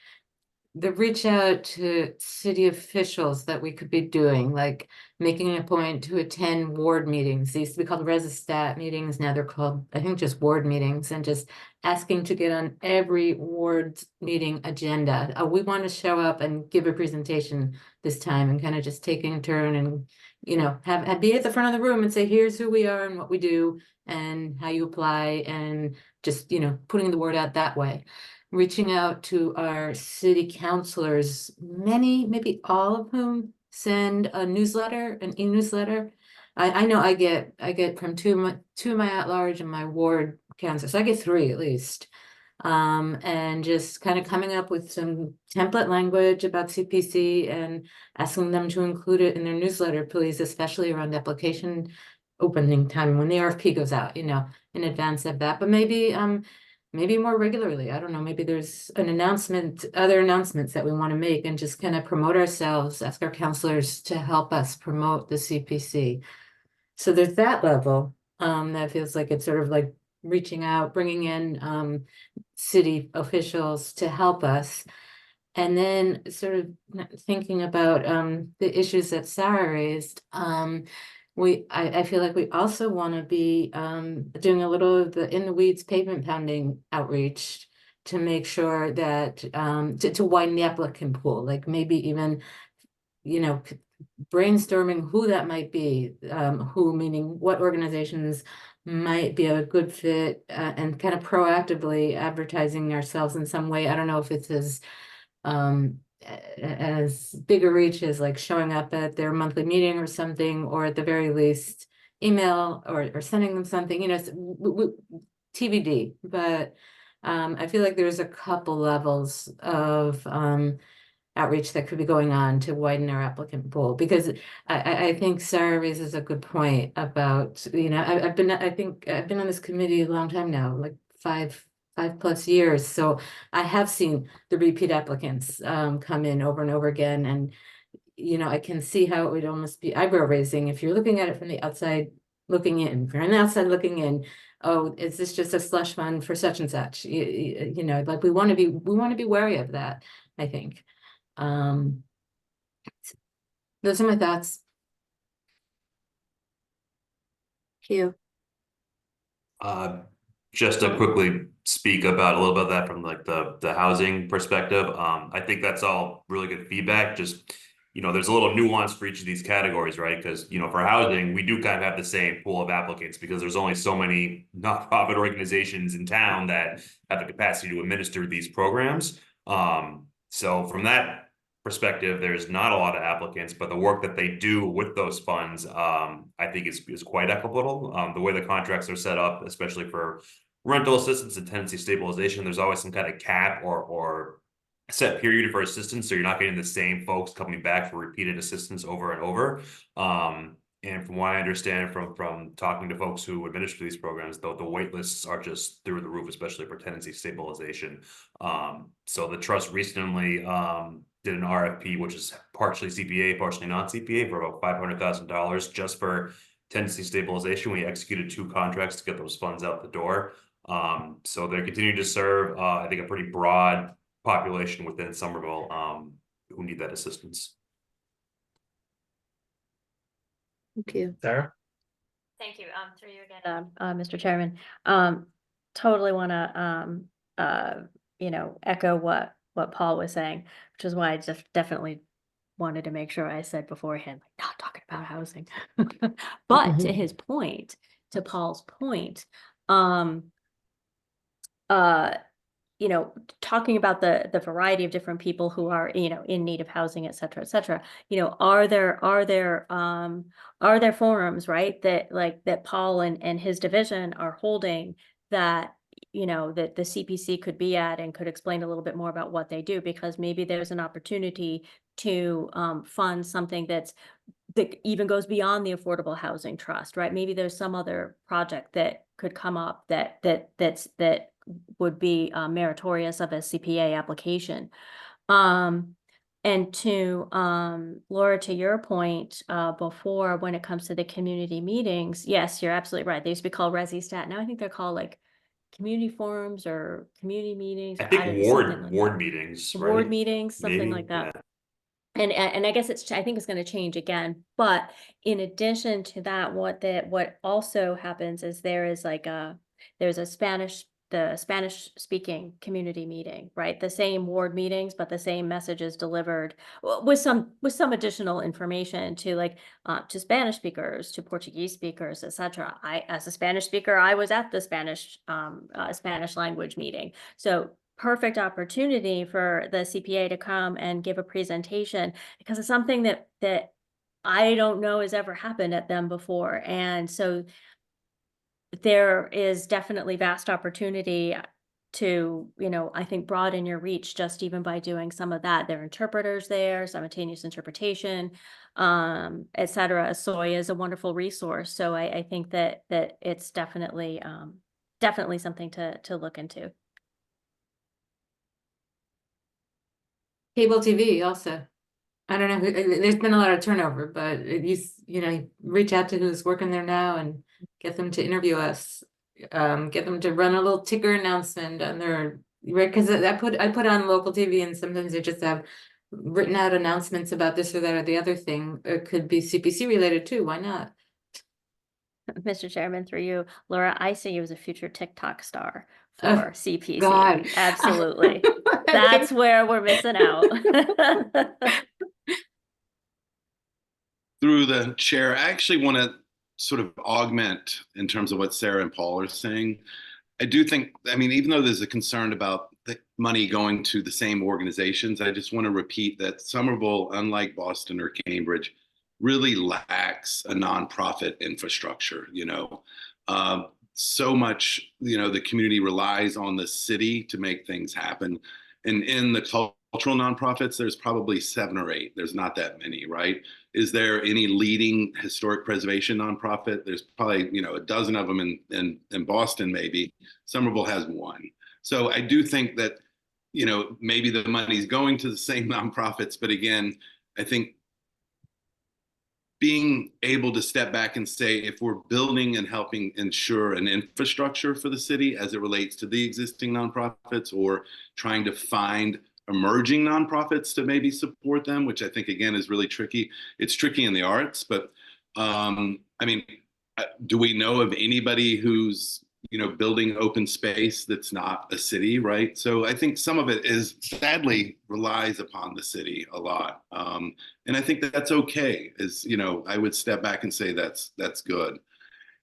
the reach out to city officials that we could be doing, like making a point to attend ward meetings. They used to be called Resistat meetings. Now they're called, I think, just ward meetings, and just asking to get on every ward meeting agenda. We want to show up and give a presentation this time, and kind of just taking a turn and, you know, have be at the front of the room and say, here's who we are and what we do and how you apply, and just, you know, putting the word out that way. Reaching out to our city councilors, many, maybe all of whom send a newsletter, an e-newsletter. I know I get from two of my at-large and my ward councilors, so I get 3 at least. And just kind of coming up with some template language about CPC and asking them to include it in their newsletter, please, especially around application opening time when the RFP goes out, you know, in advance of that. But maybe more regularly. I don't know, maybe there's an announcement, other announcements that we want to make, and just kind of promote ourselves, ask our counselors to help us promote the CPC. So there's that level, that feels like it's sort of like reaching out, bringing in city officials to help us. And then sort of thinking about the issues that Sarah raised. I feel like we also want to be doing a little of the in the weeds pavement pounding outreach to make sure that to widen the applicant pool, like maybe even, you know, brainstorming who that might be, who meaning what organizations might be a good fit, and kind of proactively advertising ourselves in some way. I don't know if it's as big a reach as like showing up at their monthly meeting or something, or at the very least email or sending them something, you know, TBD. But I feel like there's a couple levels of outreach that could be going on to widen our applicant pool, because I think Sarah raises a good point about, you know, I think I've been on this committee a long time now, like 5+ years. So I have seen the repeat applicants come in over and over again. And, you know, I can see how it would almost be eyebrow raising if you're looking at it from the outside looking in. If you're on the outside looking in, oh, is this just a slush fund for such and such? You know, like we want to be wary of that, I think. Those are my thoughts. Thank you. Just to quickly speak about a little bit of that from like the housing perspective. I think that's all really good feedback. Just, you know, there's a little nuance for each of these categories, right? Because, you know, for housing, we do kind of have the same pool of applicants because there's only so many nonprofit organizations in town that have the capacity to administer these programs. So from that perspective, there's not a lot of applicants, but the work that they do with those funds, I think is quite equitable. The way the contracts are set up, especially for rental assistance and tenancy stabilization, there's always some kind of cap or set period for assistance, so you're not getting the same folks coming back for repeated assistance over and over. And from what I understand from talking to folks who administer these programs, though, the wait lists are just through the roof, especially for tenancy stabilization. So the trust recently did an RFP, which is partially CPA, partially non-CPA, for about $500,000 just for tenancy stabilization. We executed 2 contracts to get those funds out the door. So they're continuing to serve, I think, a pretty broad population within Somerville who need that assistance. Thank you. Sarah? Through you again, Mr. Chairman, totally want to, echo what Paul was saying, which is why I just definitely wanted to make sure I said beforehand, like, not talking about housing. But to his point, to Paul's point, talking about the variety of different people who are, in need of housing, et cetera, are there forums, right, that Paul and his division are holding that, that the CPC could be at and could explain a little bit more about what they do, because maybe there's an opportunity to fund something that even goes beyond the Affordable Housing Trust, right? Maybe there's some other project that could come up that would be meritorious of a CPA application. And to Laura, to your point before, when it comes to the community meetings, yes, you're absolutely right. They used to be called ResiStat. Now I think they're called like community forums or community meetings. I or think don't know, something like ward that. meetings, Ward right? meetings, something Maybe, like that. yeah. And I guess I think it's going to change again. But in addition to that, what also happens is there's a Spanish speaking community meeting, right? The same ward meetings, but the same messages delivered with some additional information to to Spanish speakers, to Portuguese speakers, etc. As a Spanish speaker, I was at the Spanish language meeting. So perfect opportunity for the CPA to come and give a presentation, because it's something that I don't know has ever happened at them before. And so there is definitely vast opportunity to, I think, broaden your reach just even by doing some of that. There are interpreters there, simultaneous interpretation, et cetera. SOI is a wonderful resource. So I think that it's definitely something to look into. Cable TV also. I don't know, there's been a lot of turnover, but you reach out to who's working there now and get them to interview us. Get them to run a little ticker announcement on their, right, because I put on local TV and sometimes they just have written out announcements about this or that or the other thing. It could be CPC related too, why not? Mr. Chairman, through you, Laura, I see you as a future TikTok star for Oh, CPC. God. Absolutely. That's where we're missing out. Through the chair, I actually want to sort of augment in terms of what Sarah and Paul are saying. I do think, I mean, even though there's a concern about the money going to the same organizations, I just want to repeat that Somerville, unlike Boston or Cambridge, really lacks a nonprofit infrastructure. So much, the community relies on the city to make things happen. And in the cultural nonprofits, there's probably 7 or 8. There's not that many, right? Is there any leading historic preservation nonprofit? There's probably, a dozen of them in Boston, maybe. Somerville has 1. So I do think that, maybe the money's going to the same nonprofits, but again, I think being able to step back and say, if we're building and helping ensure an infrastructure for the city as it relates to the existing nonprofits, or trying to find emerging nonprofits to maybe support them, which I think, again, is really tricky. It's tricky in the arts, but do we know of anybody who's, building open space that's not a city, right? So I think some of it is sadly relies upon the city a lot. And I think that's okay, I would step back and say that's good.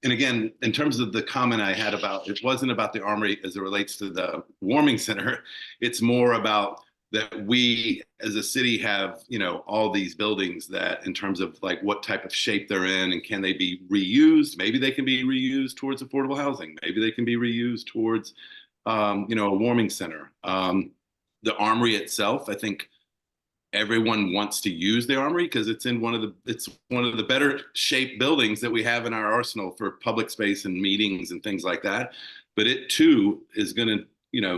And again, in terms of the comment I had about, it wasn't about the Armory as it relates to the warming center. It's more about that we as a city have, all these buildings that in terms of like what type of shape they're in and can they be reused? Maybe they can be reused towards affordable housing. Maybe they can be reused towards, a warming center. The Armory itself, I think everyone wants to use the Armory because it's one of the better shaped buildings that we have in our arsenal for public space and meetings and things like that. But it too is going to,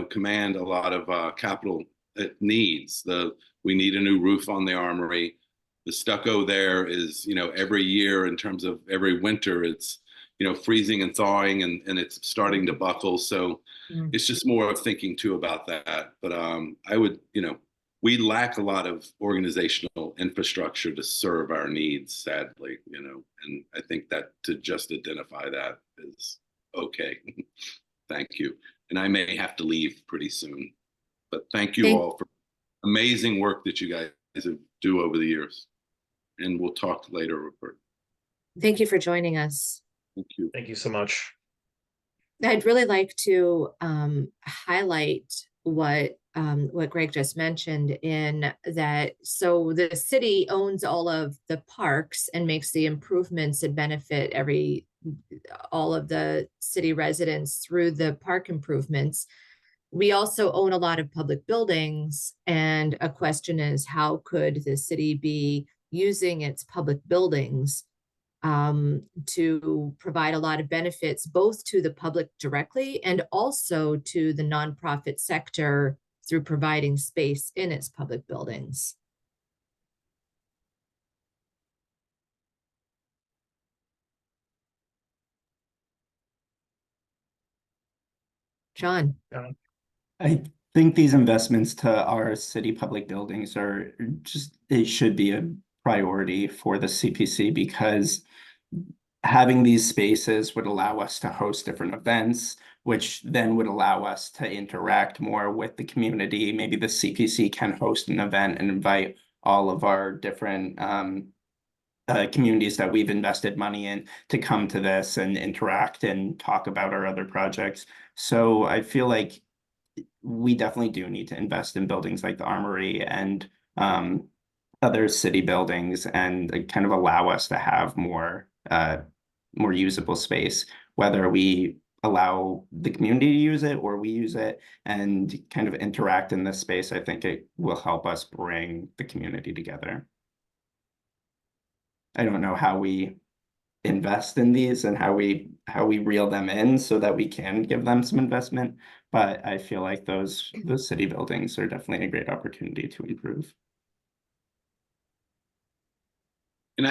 command a lot of capital it needs. We need a new roof on the Armory. The stucco there is, every year in terms of every winter, it's, freezing and thawing and it's starting to buckle. So it's just more of thinking too about that. But I would, we lack a lot of organizational infrastructure to serve our needs, sadly, you know, and I think that to just identify that is okay. Thank you. And I may have to leave pretty soon, but thank you all for amazing work that you guys do over the years. And we'll talk later, Rupert. Thank you for joining us. Thank you. Thank you so much. I'd really like to highlight what Greg just mentioned in that. So the city owns all of the parks and makes the improvements that benefit all of the city residents through the park improvements. We also own a lot of public buildings, and a question is, how could the city be using its public buildings to provide a lot of benefits both to the public directly and also to the nonprofit sector through providing space in its public buildings. John. I think these investments to our city public buildings are just, it should be a priority for the CPC, because having these spaces would allow us to host different events, which then would allow us to interact more with the community. Maybe the CPC can host an event and invite all of our different communities that we've invested money in to come to this and interact and talk about our other projects. So I feel like we definitely do need to invest in buildings like the Armory and other city buildings, and kind of allow us to have more usable space, whether we allow the community to use it or we use it and kind of interact in this space. I think it will help us bring the community together. I don't know how we invest in these and how we reel them in so that we can give them some investment, but I feel like those city buildings are definitely a great opportunity to improve. And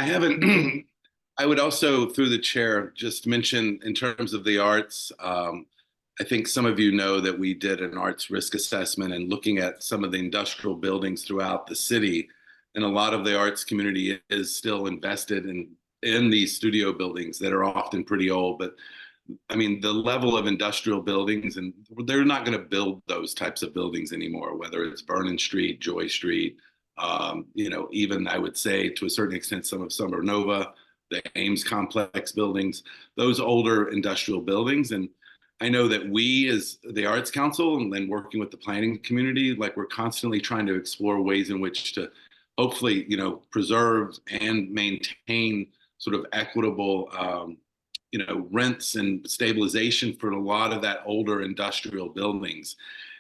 I would also, through the chair, just mention in terms of the arts, I think some of you know that we did an arts risk assessment and looking at some of the industrial buildings throughout the city. And a lot of the arts community is still invested in these studio buildings that are often pretty old. But I mean, the level of industrial buildings, and they're not going to build those types of buildings anymore, whether it's Vernon Street, Joy Street, you know, even I would say to a certain extent, some of Summer Nova, the Ames complex buildings, those older industrial buildings. And I know that we as the Arts Council and then working with the planning community, like we're constantly trying to explore ways in which to hopefully, you know, preserve and maintain sort of equitable, you know, rents and stabilization for a lot of that older industrial buildings.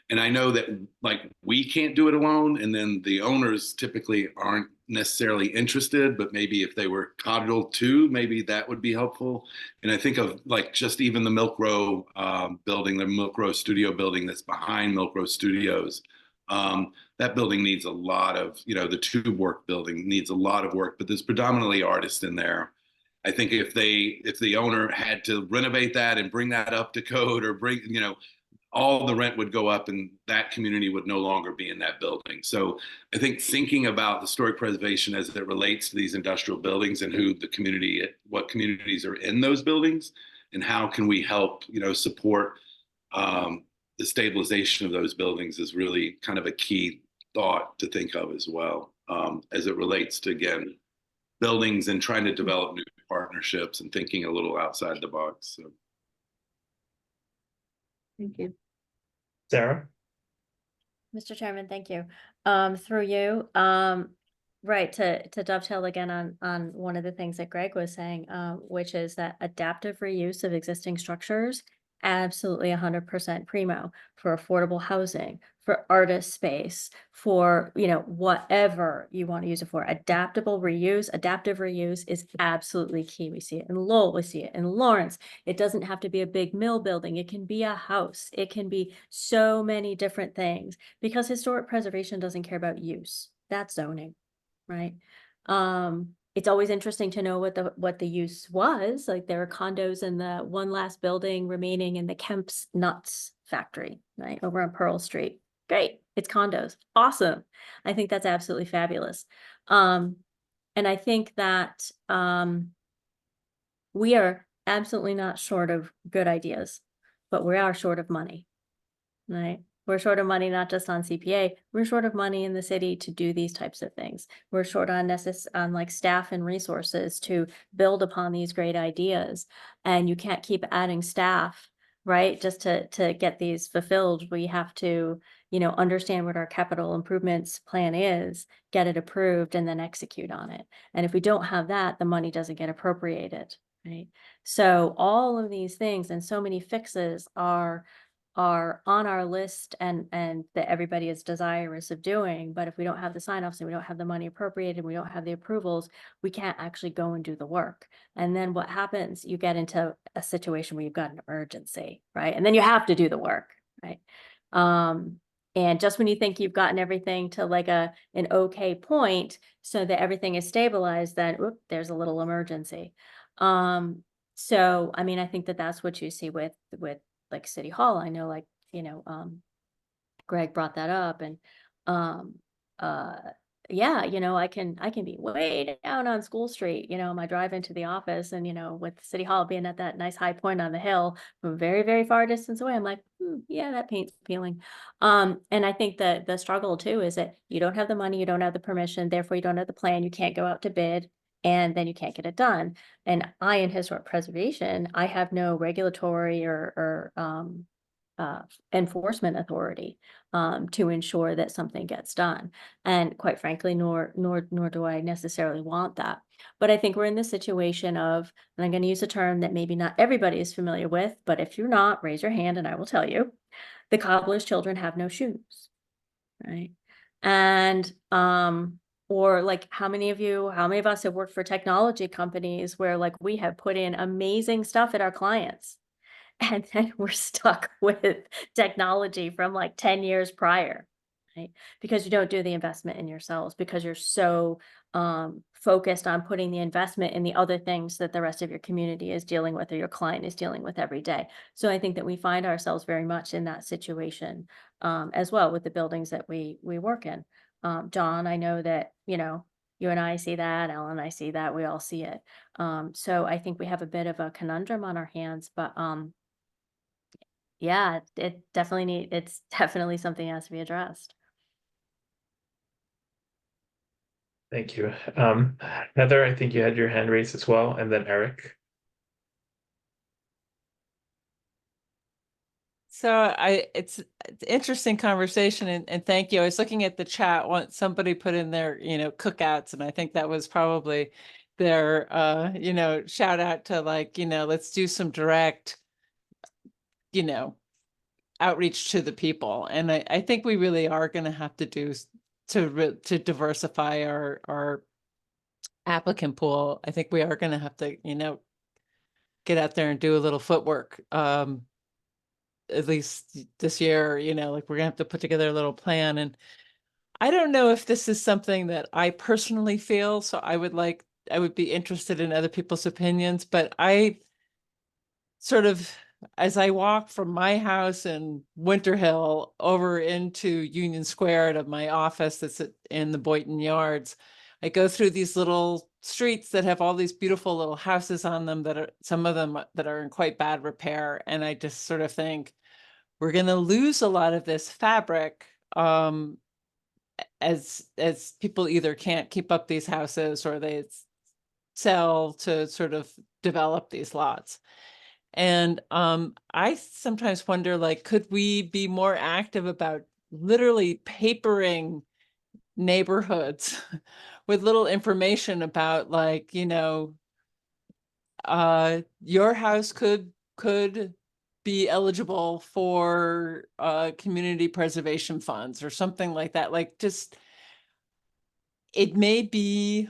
And I know that like we can't do it alone, and then the owners typically aren't necessarily interested, but maybe if they were coddled too, maybe that would be helpful. And I think of like just even the Milk Row building, the Milk Row studio building that's behind Milk Row Studios. That building needs a lot of, you know, the Tube Work building needs a lot of work, but there's predominantly artists in there. I think if the owner had to renovate that and bring that up to code or bring, you know, all the rent would go up and that community would no longer be in that building. So I think thinking about historic preservation as it relates to these industrial buildings and who the community, what communities are in those buildings and how can we help, you know, support the stabilization of those buildings is really kind of a key thought to think of as well, as it relates to, again, buildings and trying to develop new partnerships and thinking a little outside the box. So. Thank you. Sarah? Mr. Chairman, thank you. Through you, right, to dovetail again on one of the things that Greg was saying, which is that adaptive reuse of existing structures, absolutely 100% primo for affordable housing, for artist space, for, you know, whatever you want to use it for. Adaptive reuse is absolutely key. We see it in Lowell, we see it in Lawrence. It doesn't have to be a big mill building. It can be a house. It can be so many different things, because historic preservation doesn't care about use. That's zoning, right? It's always interesting to know what the use was. Like there are condos in the one last building remaining in the Kemp's Nuts factory, right, over on Pearl Street. Great. It's condos. Awesome. I think that's absolutely fabulous. And I think that we are absolutely not short of good ideas, but we are short of money, right? We're short of money, not just on CPA, we're short of money in the city to do these types of things. We're short on like staff and resources to build upon these great ideas. And you can't keep adding staff, right? Just to get these fulfilled. We have to, understand what our capital improvements plan is, get it approved, and then execute on it. And if we don't have that, the money doesn't get appropriated, right? So all of these things and so many fixes are on our list and that everybody is desirous of doing. But if we don't have the sign-offs and we don't have the money appropriated, we don't have the approvals, we can't actually go and do the work. And then what happens? You get into a situation where you've got an emergency, right? And then you have to do the work, right? And just when you think you've gotten everything to like an okay point so that everything is stabilized, then there's a little emergency. So, I mean, I think that that's what you see with like City Hall. I know, like, Greg brought that up, and yeah, I can be way down on School Street, my drive into the office, and with City Hall being at that nice high point on the hill from very, very far distance away, I'm like, yeah, that paint's peeling. And I think that the struggle too is that you don't have the money, you don't have the permission, therefore you don't have the plan, you can't go out to bid, and then you can't get it done. And in historic preservation, I have no regulatory or enforcement authority to ensure that something gets done. And quite frankly, nor do I necessarily want that. But I think we're in the situation of, and I'm going to use a term that maybe not everybody is familiar with, but if you're not, raise your hand and I will tell you, the cobbler's children have no shoes, right? And or like, how many of us have worked for technology companies where like we have put in amazing stuff at our clients, and then we're stuck with technology from like 10 years prior, right? Because you don't do the investment in yourselves, because you're so focused on putting the investment in the other things that the rest of your community is dealing with or your client is dealing with every day. So I think that we find ourselves very much in that situation as well with the buildings that we work in. John, I know that, you and I see that, Ellen and I see that, we all see it. So I think we have a bit of a conundrum on our hands, but yeah, it's definitely something that has to be addressed. Thank you. Heather, I think you had your hand raised as well, and then Eric. So it's interesting conversation, and thank you. I was looking at the chat once somebody put in their, cookouts, and I think that was probably their, shout out to like, let's do some direct, outreach to the people. And I think we really are going to have to do to diversify our applicant pool. I think we are going to have to, get out there and do a little footwork. At least this year, like we're gonna have to put together a little plan. And I don't know if this is something that I personally feel, so I would be interested in other people's opinions, but I sort of, as I walk from my house in Winter Hill over into Union Square to my office that's in the Boynton Yards, I go through these little streets that have all these beautiful little houses on them that are, some of them that are in quite bad repair. And I just sort of think we're going to lose a lot of this fabric as people either can't keep up these houses or they sell to sort of develop these lots. And I sometimes wonder, like, could we be more active about literally papering neighborhoods with little information about, like, your house could be eligible for community preservation funds or something like that. Like, just, it may be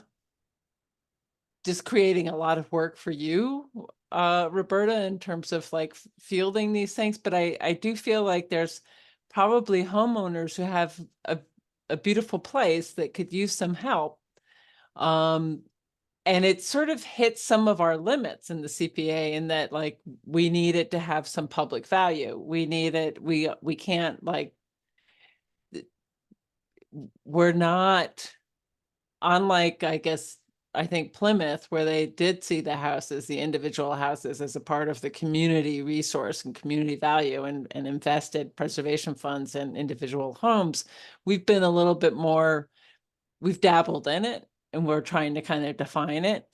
just creating a lot of work for you, Roberta, in terms of like fielding these things. But I do feel like there's probably homeowners who have a beautiful place that could use some help. And it sort of hits some of our limits in the CPA in that, like, we need it to have some public value. We need it. We can't, like, we're not, unlike, I think Plymouth, where they did see the houses, the individual houses, as a part of the community resource and community value, and invested preservation funds in individual homes. We've been a little bit more, we've dabbled in it, and we're trying to kind of define it.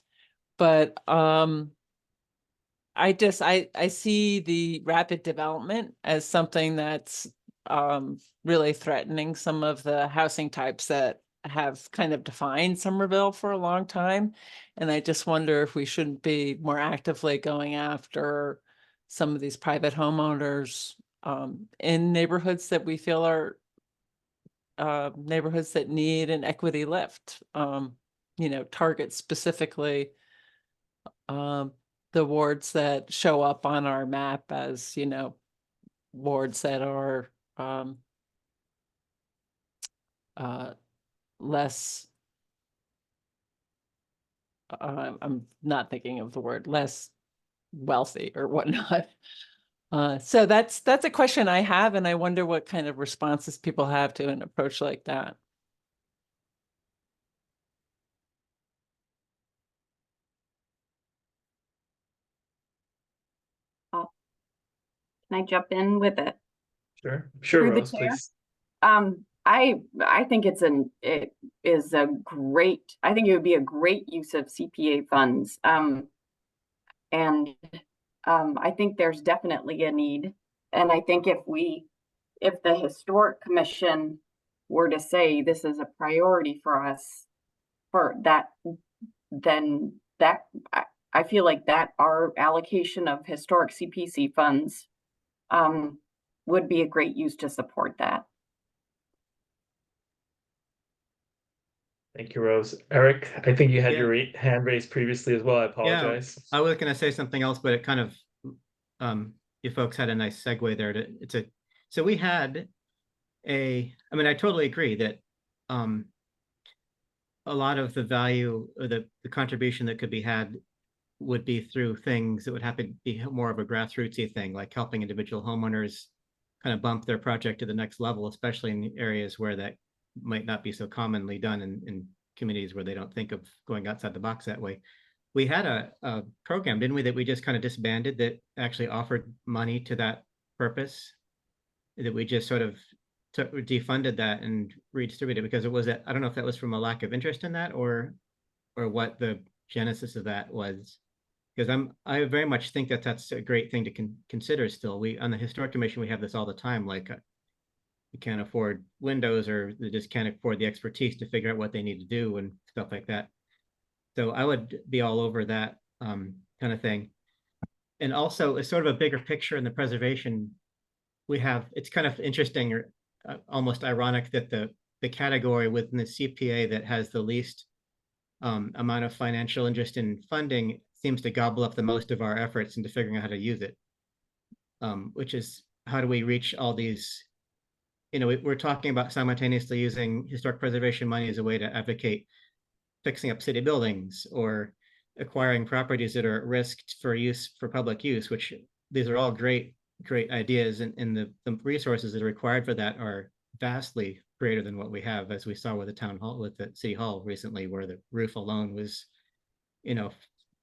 But I see the rapid development as something that's really threatening some of the housing types that have kind of defined Somerville for a long time. And I just wonder if we shouldn't be more actively going after some of these private homeowners in neighborhoods that we feel are neighborhoods that need an equity lift. Target specifically the wards that show up on our map as, wards that are less, I'm not thinking of the word, less wealthy or whatnot. So that's a question I have, and I wonder what kind of responses people have to an approach like that. Can I jump in with it? Sure, Through the Rose, chair? please. I think it is a great, I think it would be a great use of CPA funds. I think there's definitely a need. And I think if the Historic Commission were to say this is a priority for us, for that, then I feel like that our allocation of historic CPC funds would be a great use to support that. Thank you, Rose. Eric, I think you had Yeah. your hand raised previously as well. I Yeah, apologize. I was going to say something else, but it kind of, you folks had a nice segue there. So we had I totally agree that a lot of the value or the contribution that could be had would be through things that would have to be more of a grassrootsy thing, like helping individual homeowners kind of bump their project to the next level, especially in areas where that might not be so commonly done in communities where they don't think of going outside the box that way. We had a program, didn't we, that we just kind of disbanded that actually offered money to that purpose, that we just sort of defunded that and redistributed because it was, I don't know if that was from a lack of interest in that or what the genesis of that was. Because I very much think that that's a great thing to consider still. On the Historic Commission, we have this all the time, like you can't afford windows or they just can't afford the expertise to figure out what they need to do and stuff like that. So I would be all over that kind of thing. And also it's sort of a bigger picture in the preservation. It's kind of interesting or almost ironic that the category within the CPA that has the least amount of financial interest in funding seems to gobble up the most of our efforts into figuring out how to use it, which is how do we reach all these, we're talking about simultaneously using historic preservation money as a way to advocate fixing up city buildings or acquiring properties that are at risk for public use, which these are all great ideas, and the resources that are required for that are vastly greater than what we have, as we saw with the city hall recently, where the roof alone was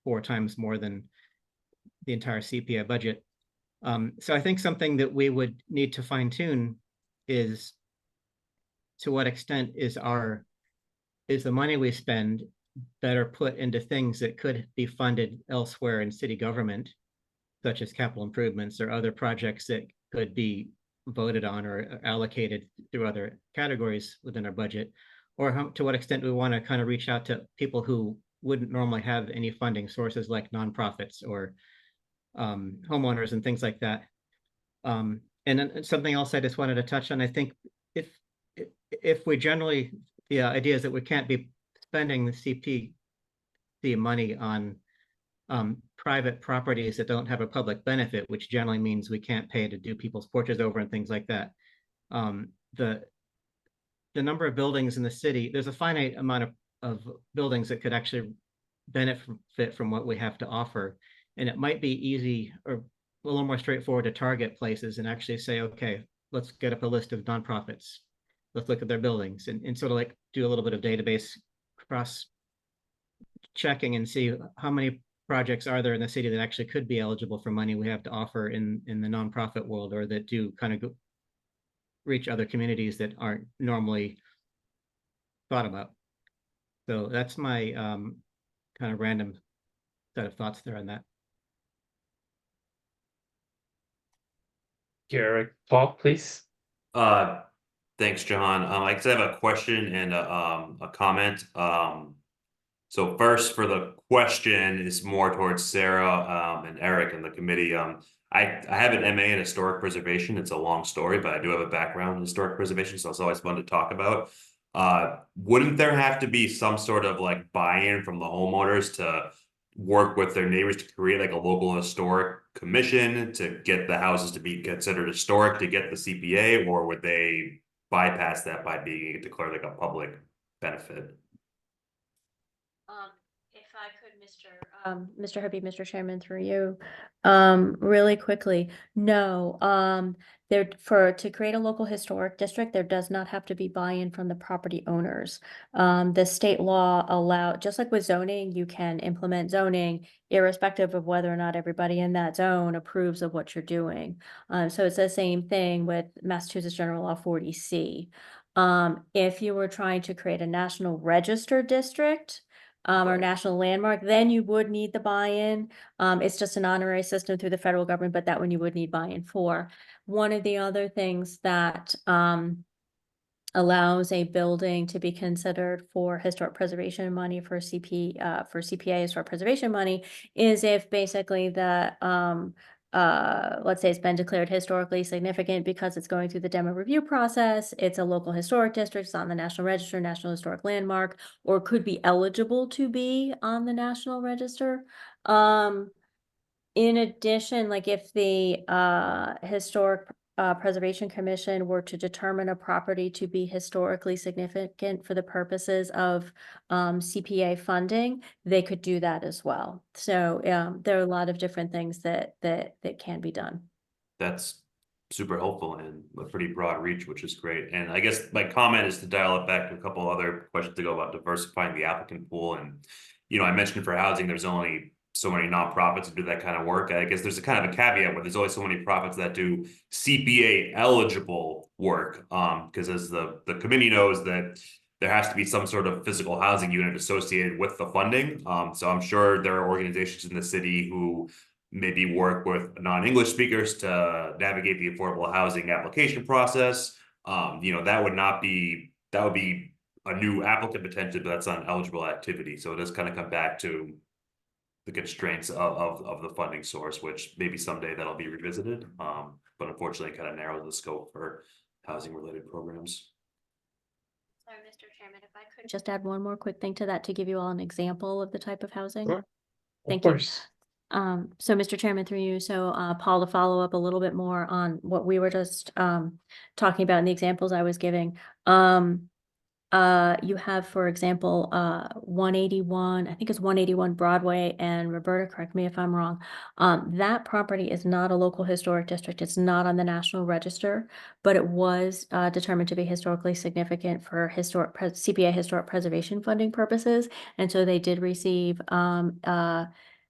4 times more than the entire CPA budget. So I think something that we would need to fine tune is to what extent is the money we spend better put into things that could be funded elsewhere in city government, such as capital improvements or other projects that could be voted on or allocated through other categories within our budget, or to what extent we want to kind of reach out to people who wouldn't normally have any funding sources, like nonprofits or homeowners and things like that. And then something else I just wanted to touch on, I think if we generally, the idea is that we can't be spending the CPC money on private properties that don't have a public benefit, which generally means we can't pay to do people's porches over and things like that. The number of buildings in the city, there's a finite amount of buildings that could actually benefit from what we have to offer. And it might be easy or a little more straightforward to target places and actually say, okay, let's get up a list of nonprofits let's look at their buildings and sort of like do a little bit of database cross checking and see how many projects are there in the city that actually could be eligible for money we have to offer in the nonprofit world, or that do kind of reach other communities that aren't normally thought about. So that's my kind of random set of thoughts there on that. Eric, Paul, please. Thanks, John. I guess I have a question and a comment. So first, for the question is more towards Sarah and Eric and the committee. I have an MA in historic preservation. It's a long story, but I do have a background in historic preservation, so it's always fun to talk about. Wouldn't there have to be some sort of like buy-in from the homeowners to work with their neighbors to create like a local historic commission to get the houses to be considered historic to get the CPA, or would they bypass that by being declared like a public benefit? If I could, Mr. Hubby, Mr. Chairman, through you, really quickly, no, to create a local historic district, there does not have to be buy-in from the property owners. The state law just like with zoning, you can implement zoning irrespective of whether or not everybody in that zone approves of what you're doing. So it's the same thing with Massachusetts General Law 40C. If you were trying to create a national register district, or national landmark, then you would need the buy-in. It's just an honorary system through the federal government, but that one you would need buy-in for. One of the other things that allows a building to be considered for historic preservation money for CPA historic preservation money is if basically the let's say it's been declared historically significant because it's going through the demo review process, it's a local historic district, it's on the National Register, National Historic Landmark, or could be eligible to be on the National Register. In addition, like if the Historic Preservation Commission were to determine a property to be historically significant for the purposes of CPA funding, they could do that as well. So there are a lot of different things that can be done. That's super helpful and a pretty broad reach, which is great. And I guess my comment is to dial it back to a couple other questions to go about diversifying the applicant pool. And, you know, I mentioned for housing, there's only so many nonprofits that do that kind of work. I guess there's a kind of a caveat where there's always so many profits that do CPA eligible work. Because as the committee knows that there has to be some sort of physical housing unit associated with the funding. So I'm sure there are organizations in the city who maybe work with non-English speakers to navigate the affordable housing application process. You know, that would be a new applicant potentially, but that's not an eligible activity. So it does kind of come back to the constraints of the funding source, which maybe someday that'll be revisited. But unfortunately, it kind of narrows the scope for housing related programs. Sorry, Mr. Chairman, if I could just add one more quick thing to that to give you all an example of the type of housing. Sure. Thank Of you. course. So Mr. Chairman, through you, so Paul, to follow up a little bit more on what we were just talking about in the examples I was giving. You have, for example, 181, I think it's 181 Broadway, and Roberta, correct me if I'm wrong. That property is not a local historic district. It's not on the National Register, but it was determined to be historically significant for CPA historic preservation funding purposes. And so they did receive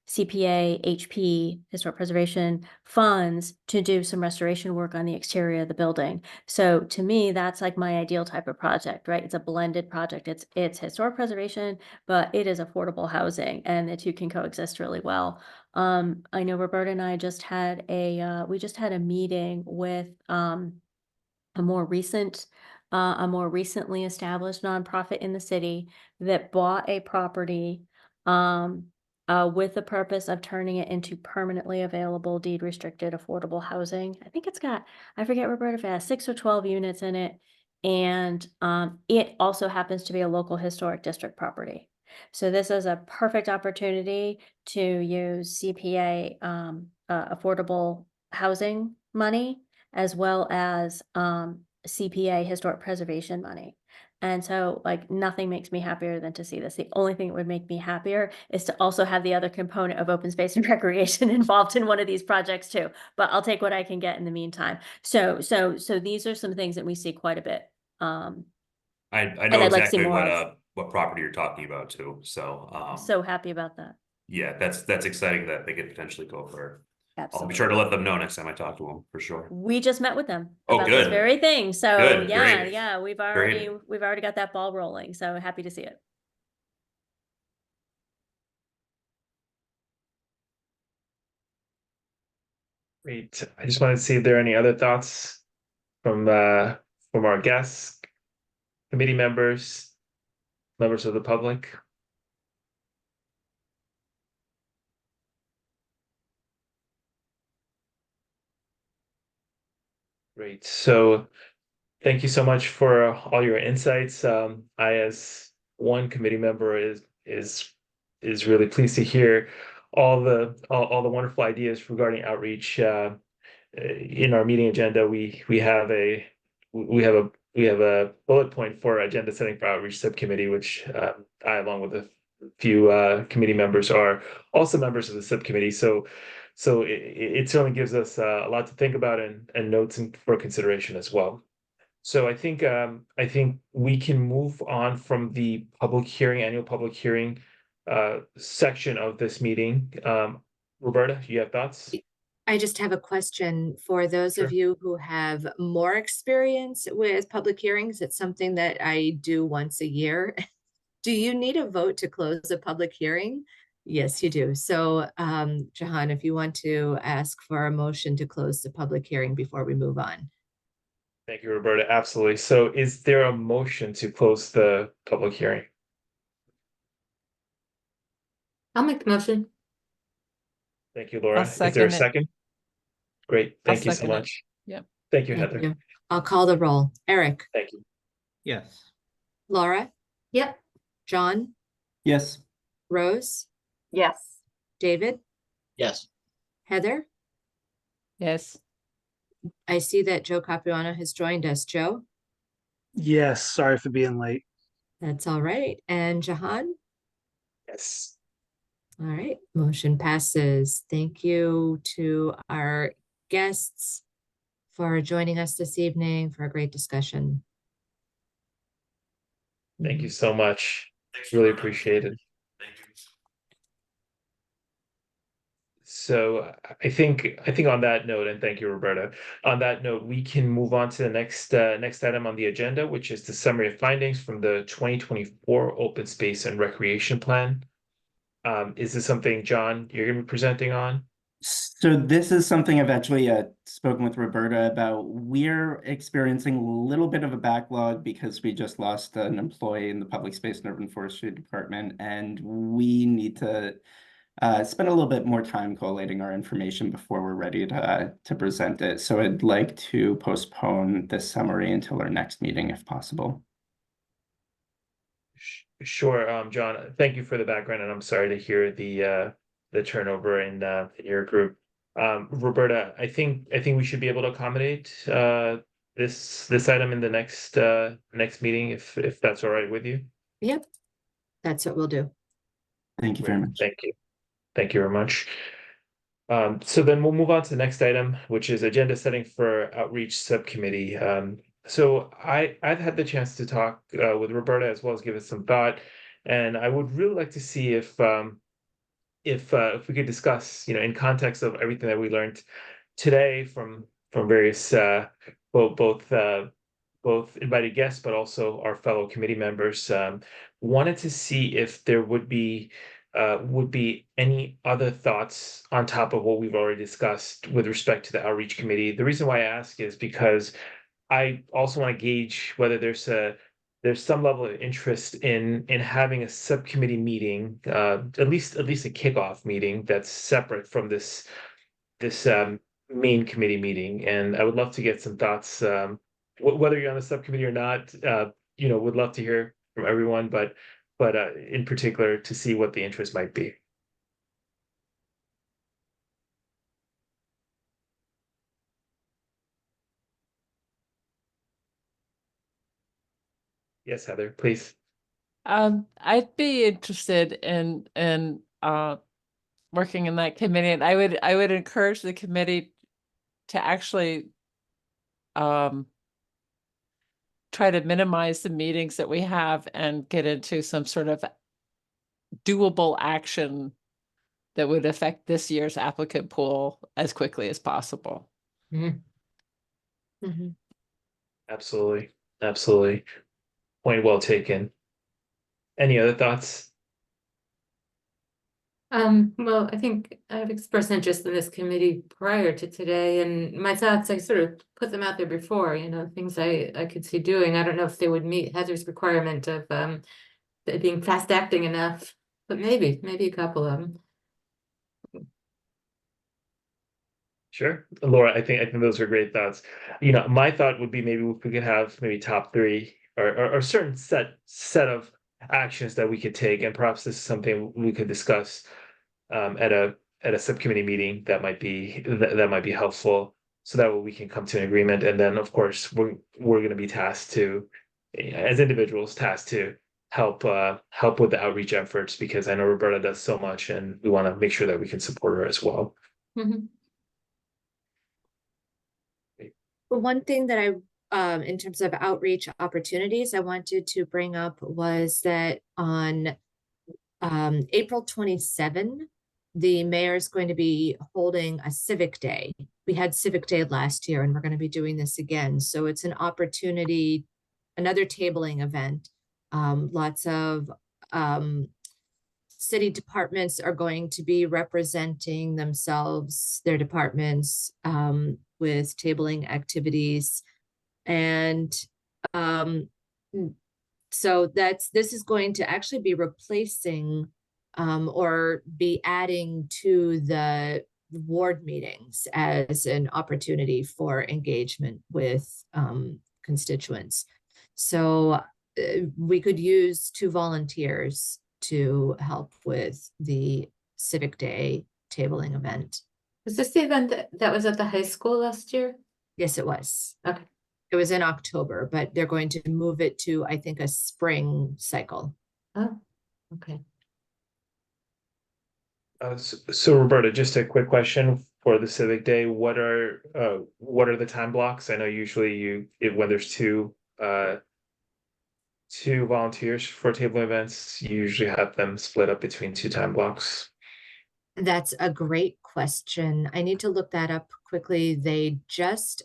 CPA HP historic preservation funds to do some restoration work on the exterior of the building. So to me, that's like my ideal type of project, right? It's a blended project. It's historic preservation, but it is affordable housing, and the two can coexist really well. I know Roberta and I just had we just had a meeting with a more recently established nonprofit in the city that bought a property with the purpose of turning it into permanently available, deed restricted, affordable housing. I think it's got, I forget, Roberta, if it has 6 or 12 units in it. And it also happens to be a local historic district property. So this is a perfect opportunity to use CPA affordable housing money, as well as CPA historic preservation money. And so, like, nothing makes me happier than to see this. The only thing that would make me happier is to also have the other component of open space and recreation involved in one of these projects too. But I'll take what I can get in the meantime. So these are some things that we see quite a bit I And know I'd like to see exactly more of. what property you're talking about too, so, So happy about that. yeah, that's exciting that they could potentially go for. I'll be Absolutely. sure to let them know next time I talk to them, for sure. We just met with them Oh, about this good. very thing. So Good, yeah, great, yeah, we've great. already got that ball rolling. So happy to see it. Great. I just wanted to see if there are any other thoughts from our guests, committee members, members of the public. Great. So thank you so much for all your insights. I, as one committee member, is really pleased to hear all the wonderful ideas regarding outreach. In our meeting agenda, we have a bullet point for agenda setting for outreach subcommittee, which I, along with a few committee members, are also members of the subcommittee. So it certainly gives us a lot to think about and notes for consideration as well. So I think we can move on from the annual public hearing section of this meeting. Roberta, you have thoughts? I just have a question for those of Sure. you who have more experience with public hearings. It's something that I do once a year. Do you need a vote to close a public hearing? Yes, you do. So, Jahan, if you want to ask for a motion to close the public hearing before we move on. Thank you, Roberta. Absolutely. So is there a motion to close the public hearing? I'll make the motion. Thank you, Laura. I'll Is there a second it. second? Great. I'll Thank you so second it. much. Yep. Thank you, Thank Heather. you. I'll call the roll. Eric, Thank you. Yes. Laura, Yep. John, Yes. Rose, Yes. David, Yes. Heather. Yes. I see that Joe Capuano has joined us. Joe, Yes, sorry for being late. that's all right. And Jahan? Yes. All right, motion passes. Thank you to our guests for joining us this evening for a great discussion. Thank you so much. Really appreciate it. Thank you. So I think on that note, and thank you, Roberta. On that note, we can move on to the next item on the agenda, which is the summary of findings from the 2024 Open Space and Recreation Plan. Is this something, John, you're going to be presenting on? So this is something I've actually spoken with Roberta about. We're experiencing a little bit of a backlog because we just lost an employee in the Public Space and Urban Forestry Department, and we need to spend a little bit more time collating our information before we're ready to present it. So I'd like to postpone this summary until our next meeting if possible. Sure, John, thank you for the background, and I'm sorry to hear the turnover in your group. Roberta, I think we should be able to accommodate this item in the next meeting if that's all right with you. Yep, that's what we'll do. Thank you very much. Thank you. Thank you very much. So then we'll move on to the next item, which is agenda setting for outreach subcommittee. So I've had the chance to talk with Roberta as well as give it some thought, and I would really like to see if we could discuss, in context of everything that we learned today from various both invited guests, but also our fellow committee members, wanted to see if there would be any other thoughts on top of what we've already discussed with respect to the outreach committee. The reason why I ask is because I also want to gauge whether there's some level of interest in having a subcommittee meeting, at least a kickoff meeting that's separate from this main committee meeting. And I would love to get some thoughts, whether you're on the subcommittee or not. Would love to hear from everyone, but in particular to see what the interest might be. Yes, Heather, please. I'd be interested in working in that committee, and I would encourage the committee to actually try to minimize the meetings that we have and get into some sort of doable action that would affect this year's applicant pool as quickly as possible. Absolutely. Absolutely. Point well taken. Any other thoughts? Well, I think I've expressed interest in this committee prior to today, and my thoughts, I sort of put them out there before, you know, things I could see doing. I don't know if they would meet Heather's requirement of it being fast acting enough, but maybe a couple of them. Sure. Laura, I think those are great thoughts. You know, my thought would be maybe if we could have maybe top three or a certain set of actions that we could take, and perhaps this is something we could discuss at a subcommittee meeting that might be helpful, so that way we can come to an agreement. And then of course we're going to be tasked to, as individuals, tasked to help with the outreach efforts, because I know Roberta does so much and we want to make sure that we can support her as well. One thing that in terms of outreach opportunities, I wanted to bring up was that on April 27, the mayor is going to be holding a civic day. We had civic day last year, and we're going to be doing this again. So it's an opportunity, another tabling event. Lots of city departments are going to be representing themselves, their departments, with tabling activities. And so this is going to actually be replacing or be adding to the ward meetings as an opportunity for engagement with constituents. So we could use 2 volunteers to help with the Civic Day tabling event. Was this the event that was at the high school last year? Yes, it was. Okay. It was in October, but they're going to move it to, I think, a spring cycle. Oh, okay. So Roberta, just a quick question for the Civic Day. What are the time blocks? I know usually when there's two volunteers for table events, you usually have them split up between 2 time blocks. That's a great question. I need to look that up quickly. They just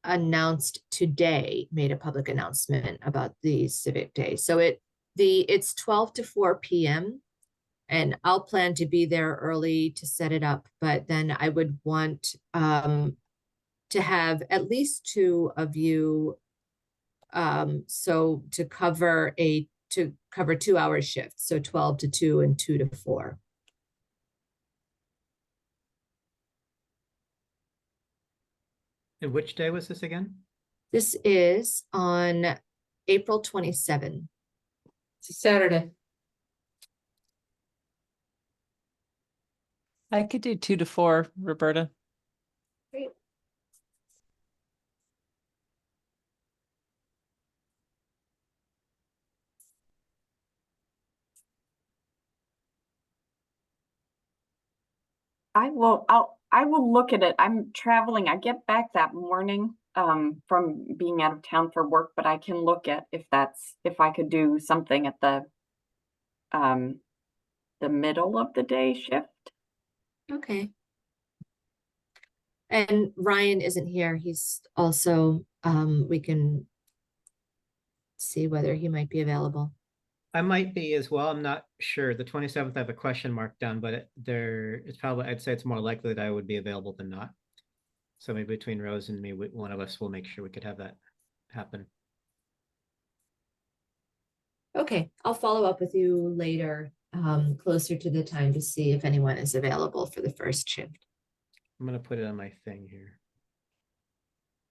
announced today, made a public announcement about the Civic Day. So it's 12 to 4 p.m. and I'll plan to be there early to set it up, but then I would want to have at least 2 of you so to cover 2-hour shifts, so 12 to 2 and 2 to 4. And which day was this again? This is on April 27. It's a Saturday. I could do 2 to 4, Roberta. Great. I will look at it. I'm traveling. I get back that morning from being out of town for work, but I can look at if I could do something at the middle of the day shift. Okay. And Ryan isn't here. He's also, we can see whether he might be available. I might be as well. I'm not sure. The 27th, I have a question mark down, but it's probably, I'd say it's more likely that I would be available than not. So maybe between Rose and me, one of us will make sure we could have that happen. Okay, I'll follow up with you later, closer to the time to see if anyone is available for the first shift. I'm going to put it on my thing here.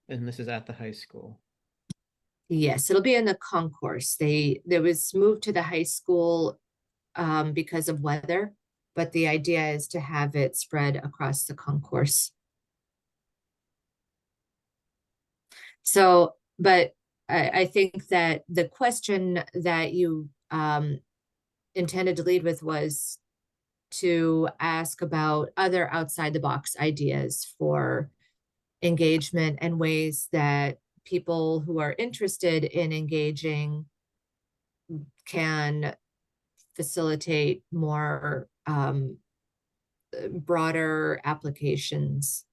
And this is at the high school. Yes, it'll be in the concourse. There was moved to the high school because of weather, but the idea is to have it spread across the concourse. So, but I think that the question that you intended to lead with was to ask about other outside the box ideas for engagement and ways that people who are interested in engaging can facilitate more broader applications.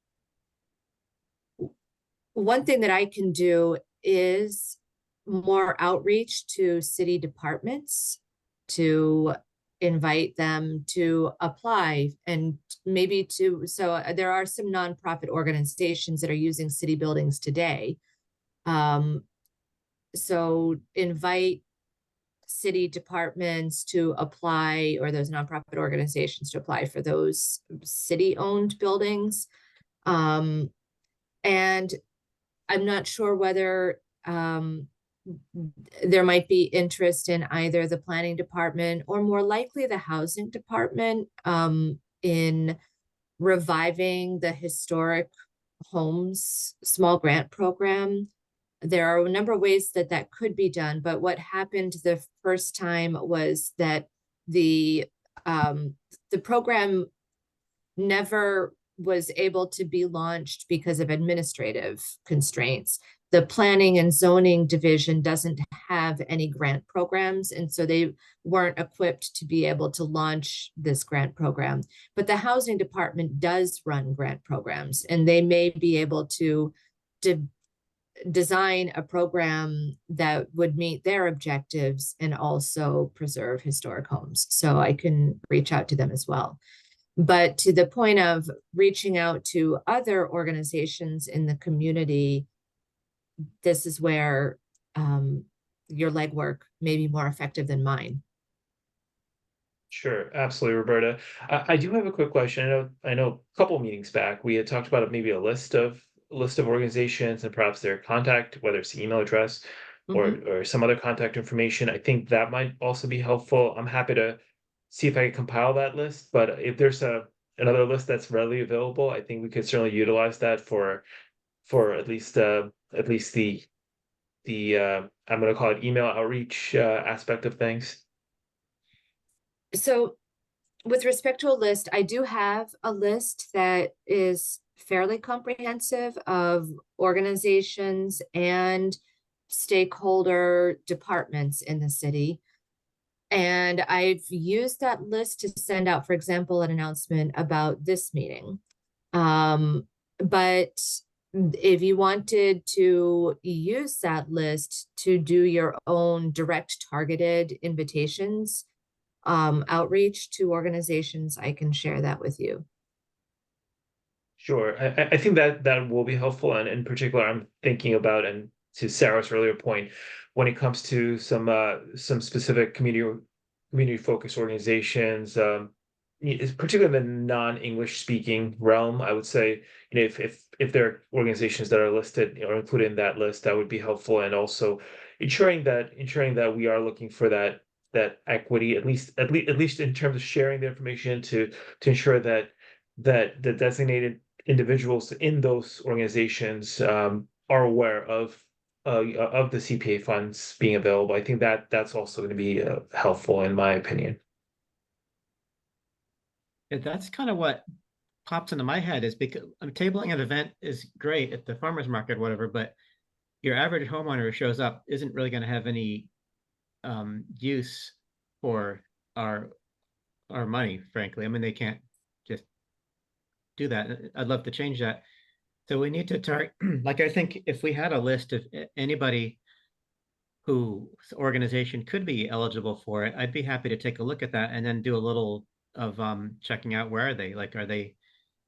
One thing that I can do is more outreach to city departments to invite them to apply and maybe to, so there are some nonprofit organizations that are using city buildings today. So invite city departments to apply, or those nonprofit organizations to apply for those city-owned buildings. And I'm not sure whether there might be interest in either the planning department or more likely the housing department in reviving the historic homes small grant program. There are a number of ways that that could be done, but what happened the first time was that the program never was able to be launched because of administrative constraints. The planning and zoning division doesn't have any grant programs, and so they weren't equipped to be able to launch this grant program. But the housing department does run grant programs, and they may be able to design a program that would meet their objectives and also preserve historic homes. So I can reach out to them as well. But to the point of reaching out to other organizations in the community, this is where your legwork may be more effective than mine. Sure, absolutely, Roberta. I do have a quick question. I know a couple meetings back, we had talked about maybe a list of organizations and perhaps their contact, whether it's email address or some other contact information. I think that might also be helpful. I'm happy to see if I can compile that list, but if there's another list that's readily available, I think we could certainly utilize that for at least the I'm going to call it email outreach aspect of things. So with respect to a list, I do have a list that is fairly comprehensive of organizations and stakeholder departments in the city. And I've used that list to send out, for example, an announcement about this meeting. But if you wanted to use that list to do your own direct targeted invitations, outreach to organizations, I can share that with you. Sure, I think that will be helpful, and in particular, I'm thinking about, and to Sarah's earlier point, when it comes to some specific community focused organizations, particularly in the non-English speaking realm, I would say, if there are organizations that are listed or included in that list, that would be helpful, and also ensuring that we are looking for that equity, at least in terms of sharing the information to ensure that the designated individuals in those organizations are aware of the CPA funds being available. I think that's also going to be helpful, in my opinion. Yeah, that's kind of what pops into my head, is because tabling an event is great at the farmer's market or whatever, but your average homeowner who shows up isn't really going to have any use for our money, frankly. I mean, they can't just do that. I'd love to change that. So we need to target, like, I think if we had a list of anybody whose organization could be eligible for it, I'd be happy to take a look at that and then do a little of checking out, where are they? Like, are they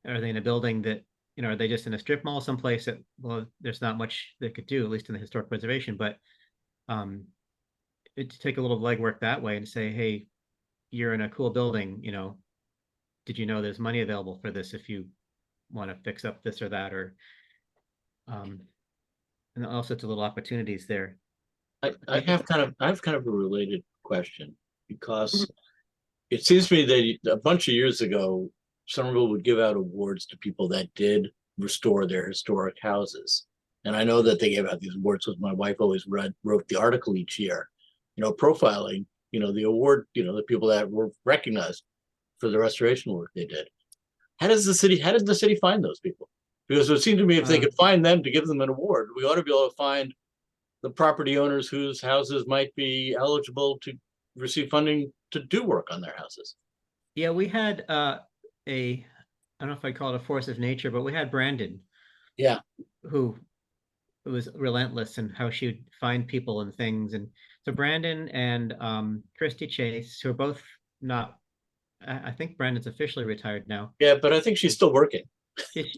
in a building that, are they just in a strip mall someplace that, well, there's not much they could do, at least in the historic preservation, but to take a little legwork that way and say, hey, you're in a cool building, did you know there's money available for this if you want to fix up this or that, or and all sorts of little opportunities there. I have kind of a related question, because it seems to me that a bunch of years ago, Somerville would give out awards to people that did restore their historic houses. And I know that they gave out these awards because my wife always wrote the article each year, profiling, the award, the people that were recognized for the restoration work they did. How does the city find those people? Because it would seem to me if they Um, could find them to give them an award, we ought to be able to find the property owners whose houses might be eligible to receive funding to do work on their houses. Yeah, we had I don't know if I call it a force of nature, but we had Brandon Yeah, who was relentless in how she would find people and things. And so Brandon and Christy Chase, who are both not, I think Brandon's officially retired now. yeah, but I think she's still working.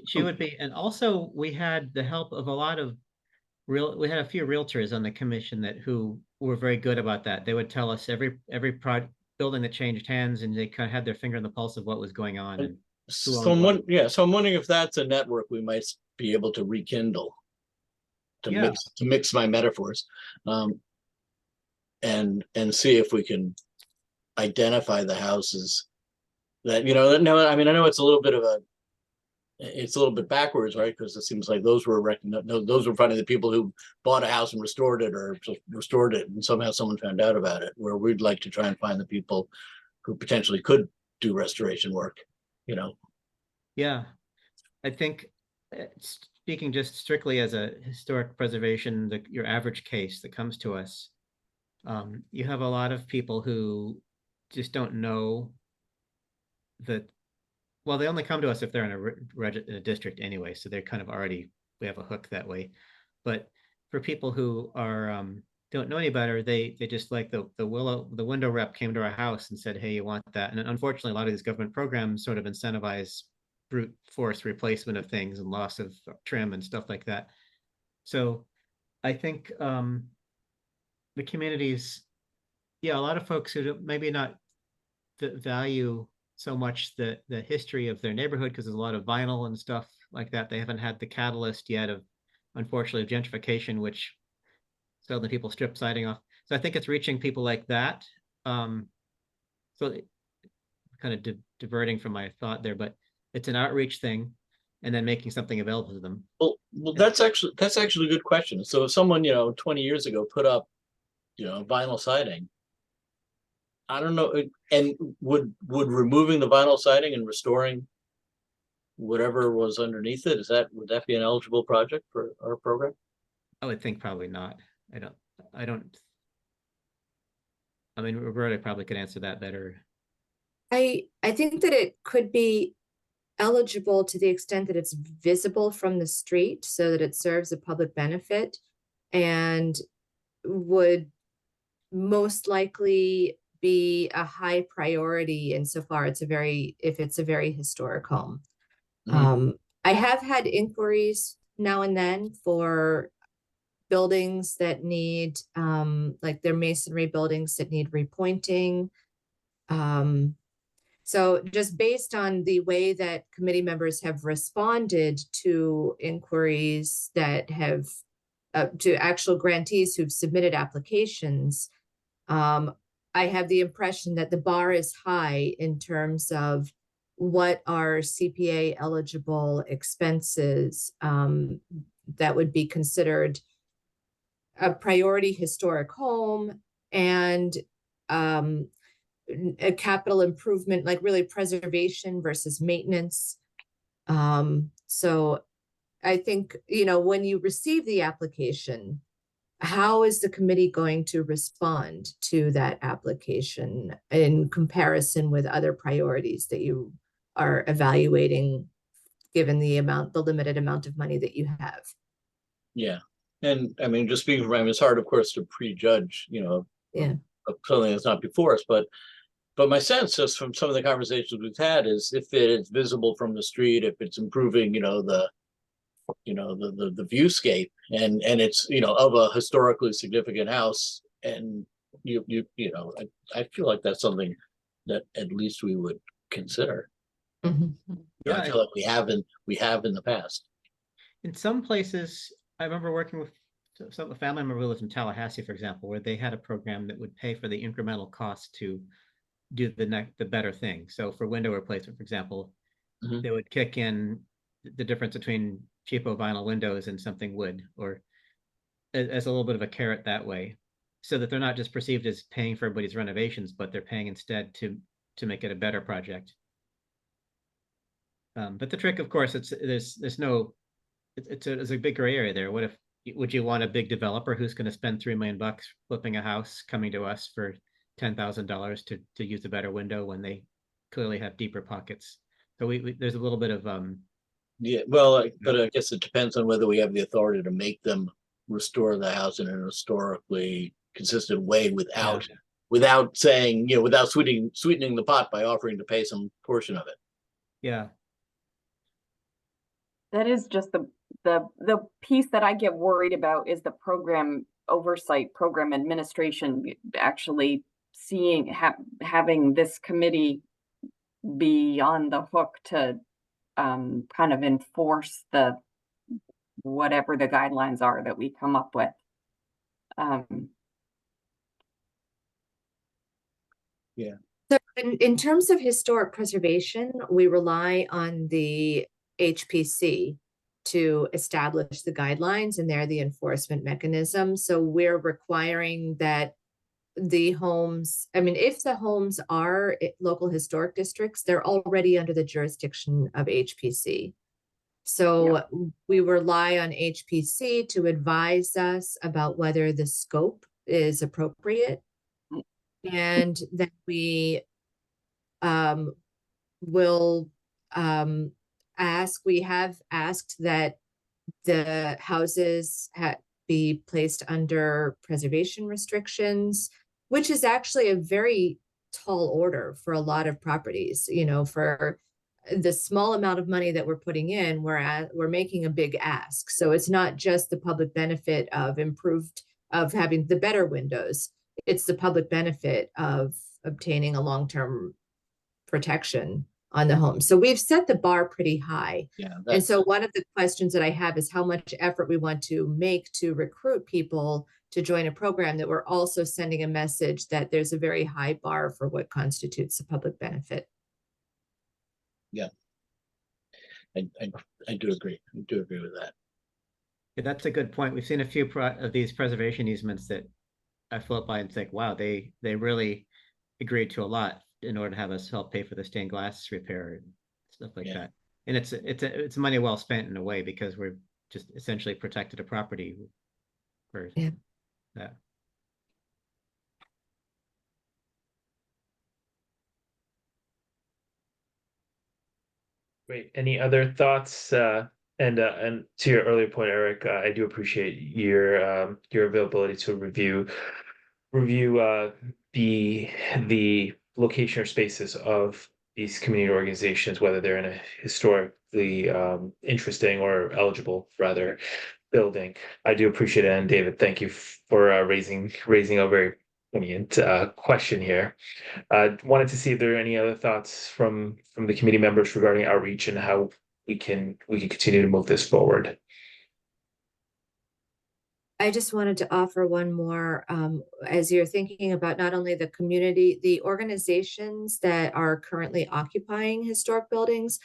She would be, and also we had the help of a lot of we had a few realtors on the commission that who were very good about that. They would tell us every building that changed hands, and they kind of had their finger on the pulse of what was going on. And So I'm wondering if that's a network we might be able to rekindle. To mix my metaphors, and see if we can identify the houses that, you know, no, I mean, I know it's a little bit backwards, right? Because it seems like those were finding the people who bought a house and restored it, or just restored it, and somehow someone found out about it. Where we'd like to try and find the people who potentially could do restoration work, you know. Yeah, I think speaking just strictly as a historic preservation, your average case that comes to us, you have a lot of people who just don't know that. Well, they only come to us if they're in a district anyway, so they're kind of already, we have a hook that way. But for people who are don't know any better, they just like the window rep came to our house and said, hey, you want that? And unfortunately, a lot of these government programs sort of incentivize brute force replacement of things and loss of trim and stuff like that. So I think the communities, yeah, a lot of folks who maybe not value so much the history of their neighborhood, because there's a lot of vinyl and stuff like that. They haven't had the catalyst yet of, unfortunately, of gentrification, which suddenly people strip siding off. So I think it's reaching people like that. So kind of diverting from my thought there, but it's an outreach thing, and then making something available to them. Well, that's actually a good question. So if someone, 20 years ago put up, vinyl siding, I don't know, and would removing the vinyl siding and restoring whatever was underneath it, would that be an eligible project for our program? I would think probably not. I mean, Roberta probably could answer that better. I think that it could be eligible to the extent that it's visible from the street so that it serves a public benefit, and would most likely be a high priority insofar if it's a very historic home. I have had inquiries now and then for buildings that need like their masonry buildings that need repointing. So just based on the way that committee members have responded to inquiries that have to actual grantees who've submitted applications, I have the impression that the bar is high in terms of what are CPA eligible expenses that would be considered a priority historic home and a capital improvement, like really preservation versus maintenance. So I think, when you receive the application, how is the committee going to respond to that application in comparison with other priorities that you are evaluating, given the limited amount of money that you have? Yeah. And I mean, just speaking from, it's hard, of course, to prejudge, something that's not before us, but my sense just from some of the conversations we've had is if it's visible from the street, if it's improving, the viewscape, and it's, of a historically significant house, and I feel like that's something that at least we would consider. Mm-hmm. Yeah, I feel like we have in the past. In some places, I remember working with a family member who lives in Tallahassee, for example, where they had a program that would pay for the incremental cost to do the better thing. So for window replacement, for example, they would kick in the difference between cheapo vinyl windows and something wood, or as a little bit of a carrot that way, so that they're not just perceived as paying for everybody's renovations, but they're paying instead to make it a better project. But the trick, of course, there's no it's a big gray area there. What if, would you want a big developer who's gonna spend $3 million flipping a house coming to us for $10,000 to use a better window when they clearly have deeper pockets? So there's a little bit of, Yeah, well, but I guess it depends on whether we have the authority to make them restore the house in an historically consistent way without saying, without sweetening the pot by offering to pay some portion of it. yeah, That is just the piece that I get worried about is the program oversight, program administration, actually seeing, having this committee be on the hook to kind of enforce whatever the guidelines are that we come up with. Yeah. So in terms of historic preservation, we rely on the HPC to establish the guidelines, and they're the enforcement mechanism. So we're requiring that the homes, I mean, if the homes are local historic districts, they're already under the jurisdiction of HPC. So we rely on HPC to advise us about whether the scope is appropriate. And then we will we have asked that the houses be placed under preservation restrictions, which is actually a very tall order for a lot of properties. For the small amount of money that we're putting in, we're making a big ask. So it's not just the public benefit of having the better windows. It's the public benefit of obtaining a long-term protection on the home. So we've set the bar pretty high. Yeah. And so one of the questions that I have is how much effort we want to make to recruit people to join a program that we're also sending a message that there's a very high bar for what constitutes a public benefit. Yeah. I do agree. I do agree with that. Yeah, that's a good point. We've seen a few of these preservation easements that I float by and think, wow, they really agreed to a lot in order to have us help pay for the stained glass repair and stuff like that. And it's money well spent in a way, because we're just essentially protected a property for that. Great. Any other thoughts? And to your earlier point, Eric, I do appreciate your availability to review the location or spaces of these community organizations, whether they're in a historically interesting or eligible rather building. I do appreciate it, and David, thank you for raising a very poignant question here. Wanted to see if there are any other thoughts from the committee members regarding outreach and how we can continue to move this forward. I just wanted to offer one more, as you're thinking about not only the community, the organizations that are currently occupying historic buildings,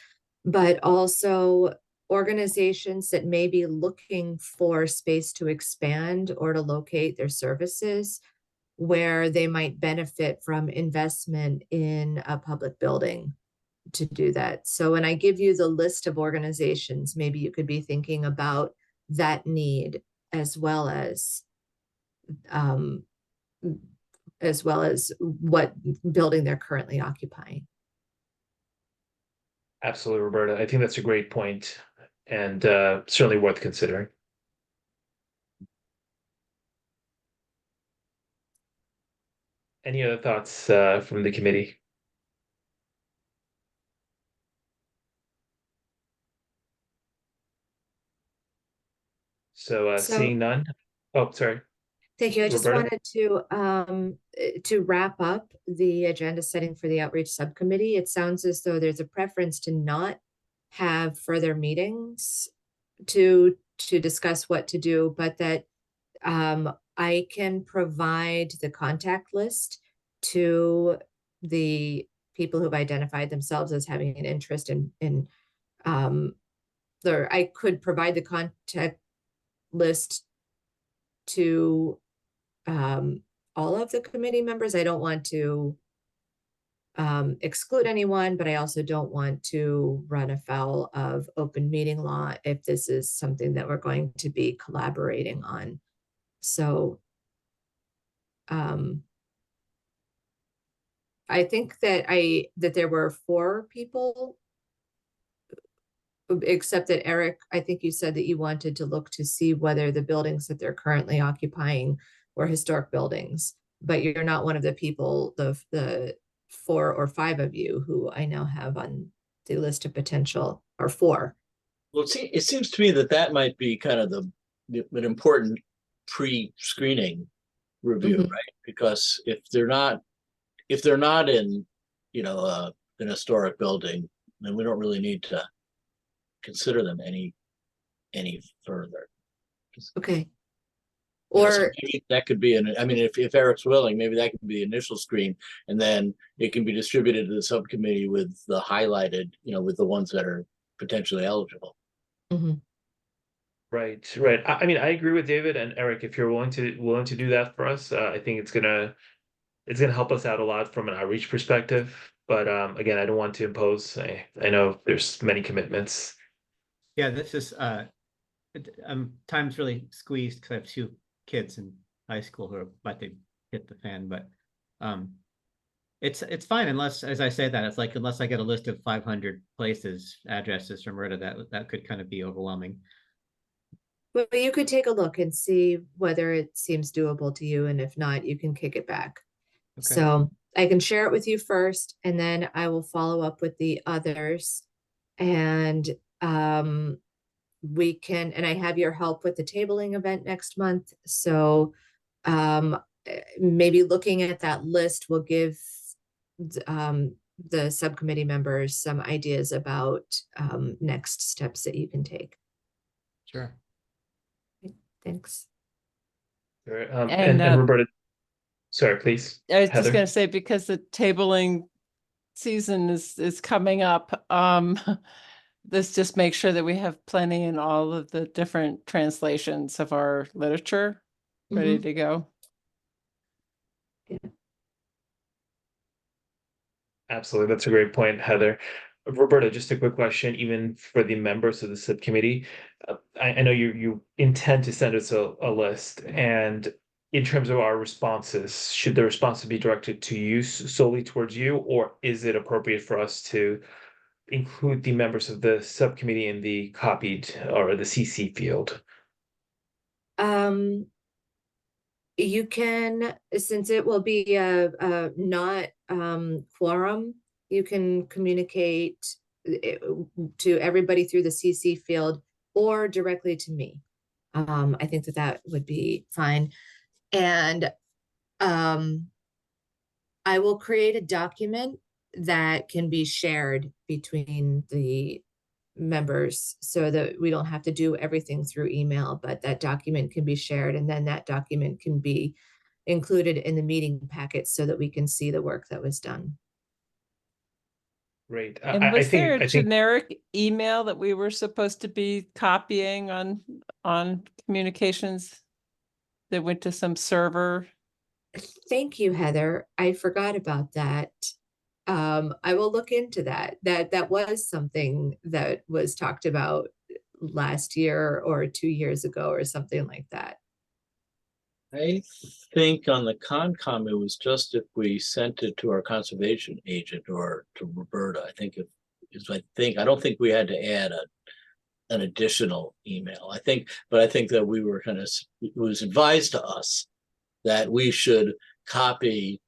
but also organizations that may be looking for space to expand or to locate their services, where they might benefit from investment in a public building to do that. So when I give you the list of organizations, maybe you could be thinking about that need as well as what building they're currently occupying. Absolutely, Roberta. I think that's a great point, and certainly worth considering. Any other thoughts from the committee? So seeing none. Oh, sorry. Thank you. I just Roberta? wanted to wrap up the agenda setting for the outreach subcommittee. It sounds as though there's a preference to not have further meetings to discuss what to do, but that I can provide the contact list to the people who've identified themselves as having an interest in or I could provide the contact list to all of the committee members. I don't want to exclude anyone, but I also don't want to run afoul of open meeting law if this is something that we're going to be collaborating on. So I think that there were 4 people, except that Eric, I think you said that you wanted to look to see whether the buildings that they're currently occupying were historic buildings, but you're not one of the people, the 4 or 5 of you who I now have on the list of potential, or 4. Well, it seems to me that that might be kind of an important pre-screening review, Mhm. right? Because if they're not in, you know, an historic building, then we don't really need to consider them any further. Okay. You know, so Or maybe that could be I mean, if Eric's willing, maybe that could be the initial screen, and then it can be distributed to the subcommittee with the highlighted, you know, with the ones that are potentially eligible. Mhm. Right, right. I mean, I agree with David and Eric. If you're willing to do that for us, I think it's gonna help us out a lot from an outreach perspective. But again, I don't want to impose. I know there's many commitments. Yeah, this is time's really squeezed because I have 2 kids in high school who are about to hit the fan, but it's fine unless, as I say that, it's like unless I get a list of 500 addresses from Rita, that could kind of be overwhelming. But you could take a look and see whether it seems doable to you, and if not, you can kick it back. Okay. So I can share it with you first, and then I will follow up with the others. And we can, and I have your help with the tabling event next month. So maybe looking at that list will give the subcommittee members some ideas about next steps that you can take. Sure. Thanks. Sure, And, and Roberta, sorry, please. I was just Heather. gonna say, because the tabling season is coming up, let's just make sure that we have plenty in all of the different translations of our literature ready to go. Absolutely, that's a great point, Heather. Roberta, just a quick question, even for the members of the subcommittee. I know you intend to send us a list, and in terms of our responses, should the responses be directed to you, solely towards you, or is it appropriate for us to include the members of the subcommittee in the copied or the CC field? You can, since it will be a not quorum, you can communicate to everybody through the CC field or directly to me. I think that would be fine. And I will create a document that can be shared between the members so that we don't have to do everything through email, but that document can be shared, and then that document can be included in the meeting packet so that we can see the work that was done. Great. And was there a generic email that we were supposed to be copying on communications that went to some server? Thank you, Heather. I forgot about that. I will look into that. That was something that was talked about last year or 2 years ago or something like that. I think on the Concom, it was just if we sent it to our conservation agent or to Roberta. I don't think we had to add an additional email. I think that we were it was advised to us that we should copy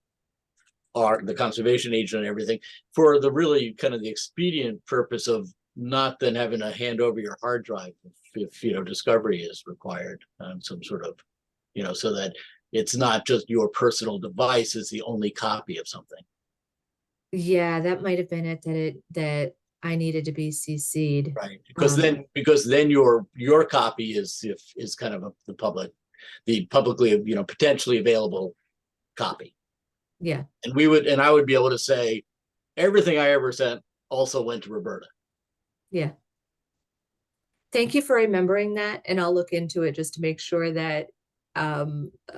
the conservation agent and everything for the really kind of the expedient purpose of not then having to hand over your hard drive if you know, discovery is required on some sort of, you know, so that it's not just your personal device is the only copy of something. Yeah, that might have been it, that I needed to be CC'd. Right, because then your copy is kind of the publicly, you know, potentially available copy. Yeah. And I would be able to say everything I ever sent also went to Roberta. Yeah. Thank you for remembering that, and I'll look into it just to make sure that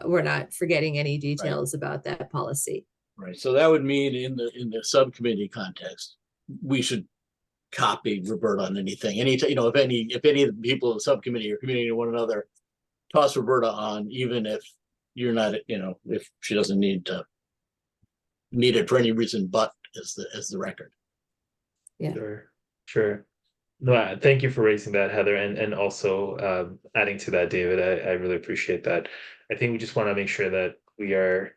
we're not forgetting any details about that policy. Right, so that would mean in the subcommittee context, we should copy Roberta on anything, if any of the people in the subcommittee are communicating to one another, toss Roberta on, even if you're not, if she doesn't need it for any reason but as the record. Yeah. Sure. No, thank you for raising that, Heather, and also adding to that, David. I really appreciate that. I think we just want to make sure that we're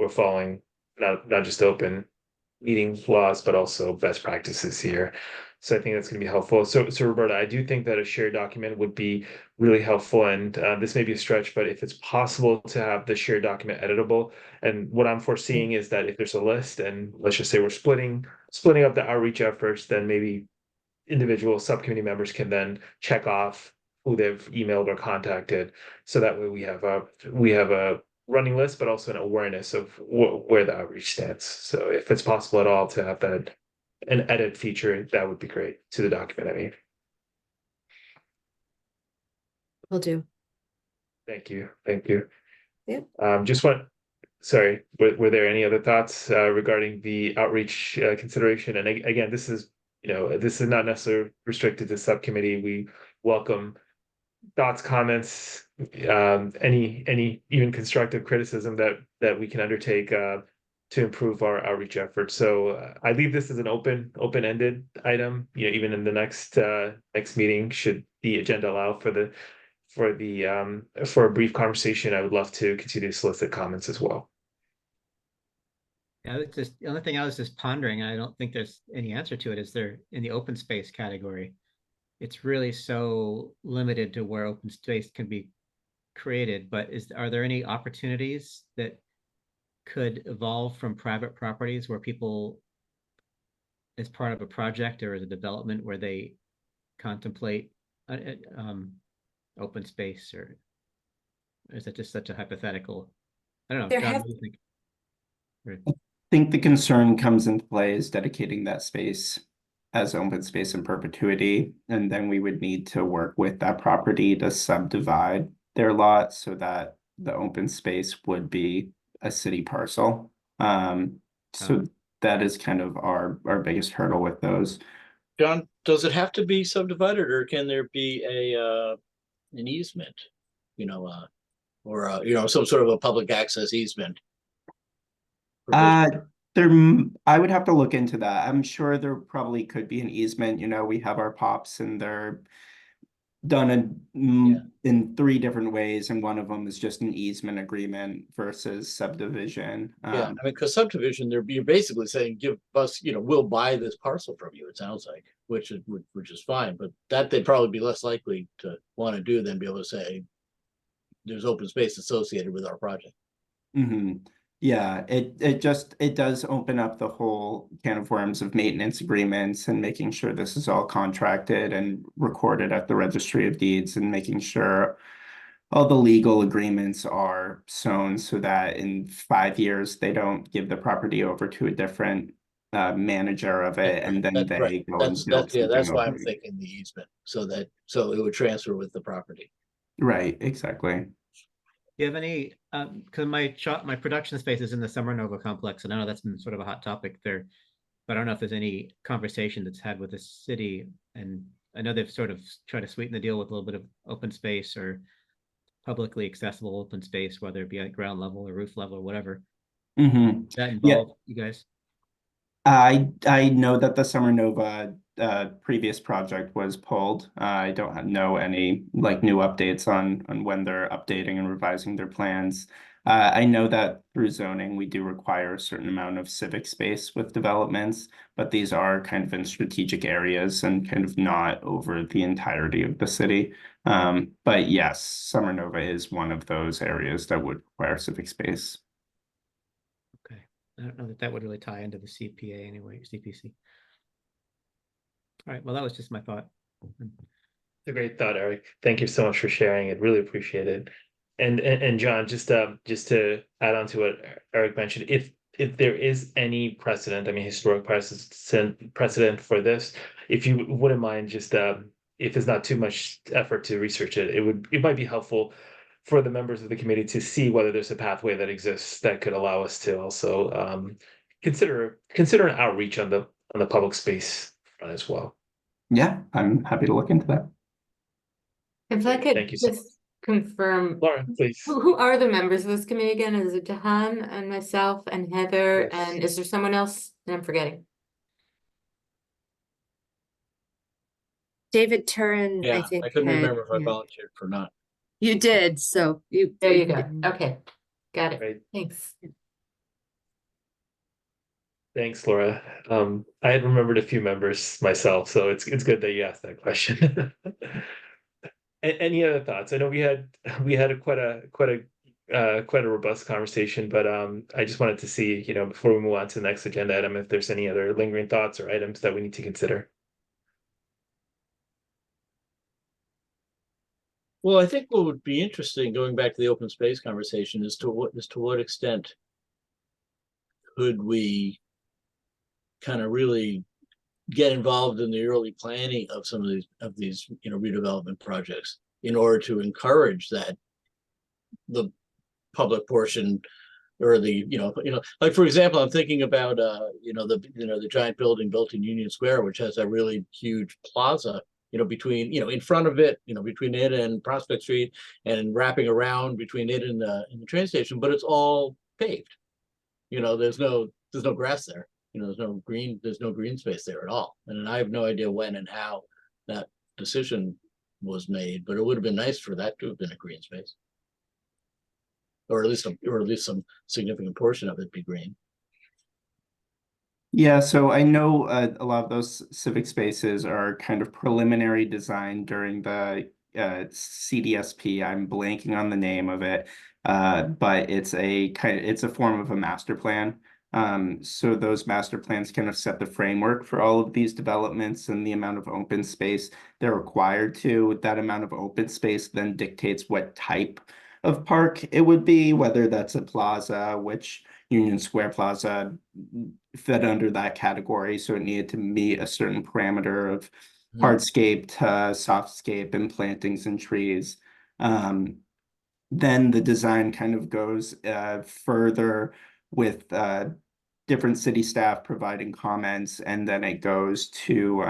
following not just open meeting laws, but also best practices here. So I think that's going to be helpful. So Roberta, I do think that a shared document would be really helpful, and this may be a stretch, but if it's possible to have the shared document editable, and what I'm foreseeing is that if there's a list, and let's just say we're splitting up the outreach efforts, then maybe individual subcommittee members can then check off who they've emailed or contacted, so that way we have a running list, but also an awareness of where the outreach stands. So if it's possible at all to have that an edit feature, that would be great to the document. I mean, Will do. thank you. Yep. Sorry, were there any other thoughts regarding the outreach consideration? And again, this is not necessarily restricted to subcommittee. We welcome thoughts, comments, any even constructive criticism that we can undertake to improve our outreach efforts. So I leave this as an open-ended item. Even in the next meeting, should the agenda allow for a brief conversation, I would love to continue to solicit comments as well. Yeah, the only thing I was just pondering, and I don't think there's any answer to it, is there in the open space category. It's really so limited to where open space can be created, but are there any opportunities that could evolve from private properties where people, as part of a project or as a development, where they contemplate open space, or is that just such a hypothetical? I don't know. John, what do you think? Right. I think the concern comes into play is dedicating that space as open space in perpetuity, and then we would need to work with that property to subdivide their lot so that the open space would be a city parcel. So that is kind of our biggest hurdle with those. John, does it have to be subdivided, or can there be an easement, or some sort of a public access easement? I would have to look into that. I'm sure there probably could be an easement. We have our POPs, and they're done in 3 different ways, and one of them is just an easement agreement versus subdivision. Yeah, because subdivision, you're basically saying, give us, we'll buy this parcel from you, it sounds like, which is fine, but that they'd probably be less likely to want to do than be able to say there's open space associated with our project. Mm-hmm. Yeah, it does open up the whole can of worms of maintenance agreements and making sure this is all contracted and recorded at the Registry of Deeds, and making sure all the legal agreements are sewn so that in 5 years they don't give the property over to a different manager of it, and then That's they right. go and build That's why something I'm thinking the easement, so it would transfer with the property. Right, exactly. Do you have any, because my production space is in the Summer Nova complex, and I know that's been sort of a hot topic there, but I don't know if there's any conversation that's had with the city, and I know they've sort of tried to sweeten the deal with a little bit of open space or publicly accessible open space, whether it be at ground level or roof level or whatever. Mm-hmm. Does that involve you guys? I know that the Summer Nova previous project was pulled. I don't know any new updates on when they're updating and revising their plans. I know that through zoning, we do require a certain amount of civic space with developments, but these are kind of in strategic areas and kind of not over the entirety of the city. But yes, Summer Nova is one of those areas that would require civic space. Okay. I don't know that would really tie into the CPA anyway, CPC. All right, well, that was just my thought. It's a great thought, Eric. Thank you so much for sharing it. Really appreciate it. And John, just to add on to what Eric mentioned, if there is any precedent, historic precedent for this, if you wouldn't mind just if it's not too much effort to research it, it might be helpful for the members of the committee to see whether there's a pathway that exists that could allow us to also consider an outreach on the public space front as well. Yeah, I'm happy to look into that. If I could Thank you so just confirm, Laura, please. who are the members of this committee again? Is it Jahan and myself and Heather? Yes. And is there someone else that I'm forgetting? David Turin, I Yeah, think. I couldn't had- remember if I yeah. volunteered or not. You did, so you. There you go. Okay, got it. Right. Thanks. Thanks, Laura. I had remembered a few members myself, so it's good that you asked that question. Any other thoughts? I know we had quite a robust conversation, but I just wanted to see, before we move on to the next agenda item, if there's any other lingering thoughts or items that we need to consider. Well, I think what would be interesting, going back to the open space conversation, is to what extent could we kind of really get involved in the early planning of some of these redevelopment projects in order to encourage that the public portion, or the like, for example, I'm thinking about the giant building built in Union Square, which has a really huge plaza between in front of it, between it and Prospect Street, and wrapping around between it and the train station, but it's all paved. There's no grass there. There's no green space there at all. And I have no idea when and how that decision was made, but it would have been nice for that to have been a green space, or at least some significant portion of it be green. Yeah, so I know a lot of those civic spaces are kind of preliminary design during the CDSP. I'm blanking on the name of it, but it's a form of a master plan. So those master plans kind of set the framework for all of these developments and the amount of open space they're required to. That amount of open space then dictates what type of park it would be, whether that's a plaza, which Union Square Plaza fit under that category, so it needed to meet a certain parameter of hardscape to softscape and plantings and trees. Then the design kind of goes further with different city staff providing comments, and then it goes to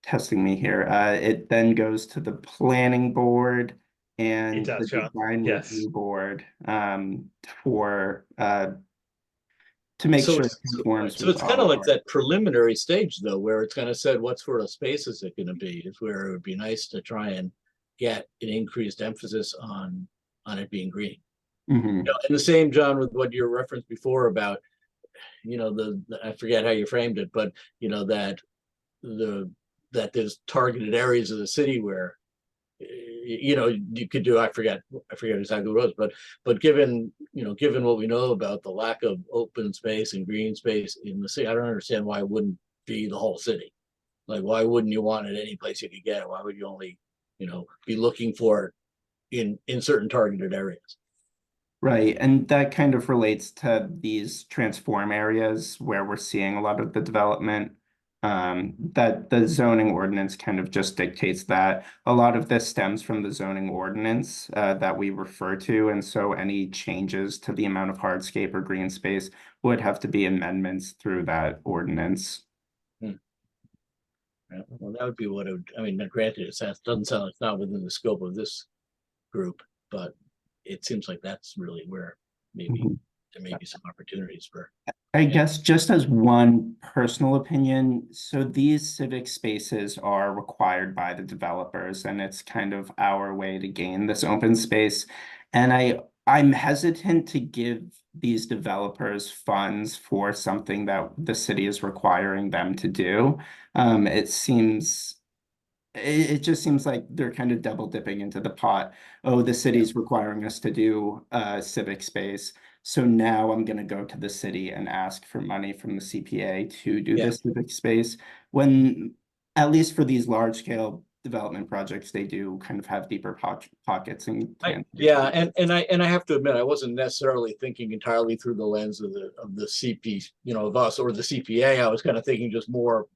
testing me here. It then goes to the planning board and the design review board for to make sure it conforms. So it's kind of like that preliminary stage, though, where it's kind of said what sort of space is it going to be, is where it would be nice to try and get an increased emphasis on it being green. And the same, John, with what you referenced before about, I forget how you framed it, but that there's targeted areas of the city where you could do, I forget exactly what it was, but given what we know about the lack of open space and green space in the city, I don't understand why it wouldn't be the whole city. Like, why wouldn't you want it any place you could get it? Why would you only be looking for it in certain targeted areas? Right, and that kind of relates to these transform areas where we're seeing a lot of the development. That the zoning ordinance kind of just dictates that. A lot of this stems from the zoning ordinance that we refer to, and so any changes to the amount of hardscape or green space would have to be amendments through that ordinance. Yeah, well, that would be what it would, I mean, granted, it doesn't sound like it's not within the scope of this group, but it seems like that's really where maybe there may be some opportunities for. I guess just as one personal opinion, so these civic spaces are required by the developers, and it's kind of our way to gain this open space. And I'm hesitant to give these developers funds for something that the city is requiring them to do. It just seems like they're kind of double dipping into the pot. Oh, the city's requiring us to do civic space, so now I'm going to go to the city and ask for money from the CPA to do this civic space, when at least for these large scale development projects, they do kind of have deeper pockets. And and I have to admit, I wasn't necessarily thinking entirely through the lens of the CP, of us or the CPA. I was kind of thinking just more,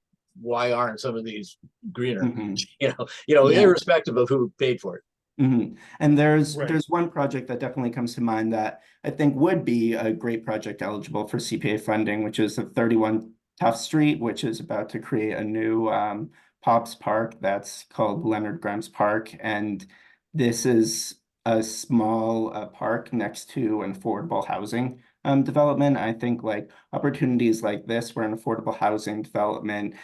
why aren't some of these greener, irrespective of who paid for it. And there's Right. there's one project that definitely comes to mind that I think would be a great project eligible for CPA funding, which is the 31 Tough Street, which is about to create a new Pops Park that's called Leonard Grimes Park. And this is a small park next to an affordable housing development. I think like opportunities like this, where an affordable housing development,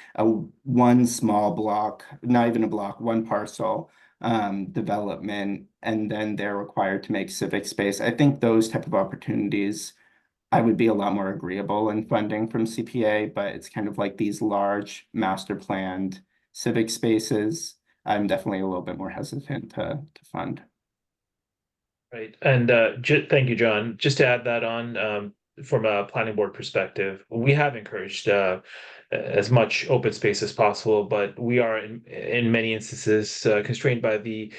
one small block, not even a block, one parcel development, and then they're required to make civic space. I think those type of opportunities, I would be a lot more agreeable in funding from CPA, but it's kind of like these large master planned civic spaces. I'm definitely a little bit more hesitant to fund. Right. And thank you, John. Just to add that on, from a planning board perspective, we have encouraged as much open space as possible, but we are in many instances constrained by the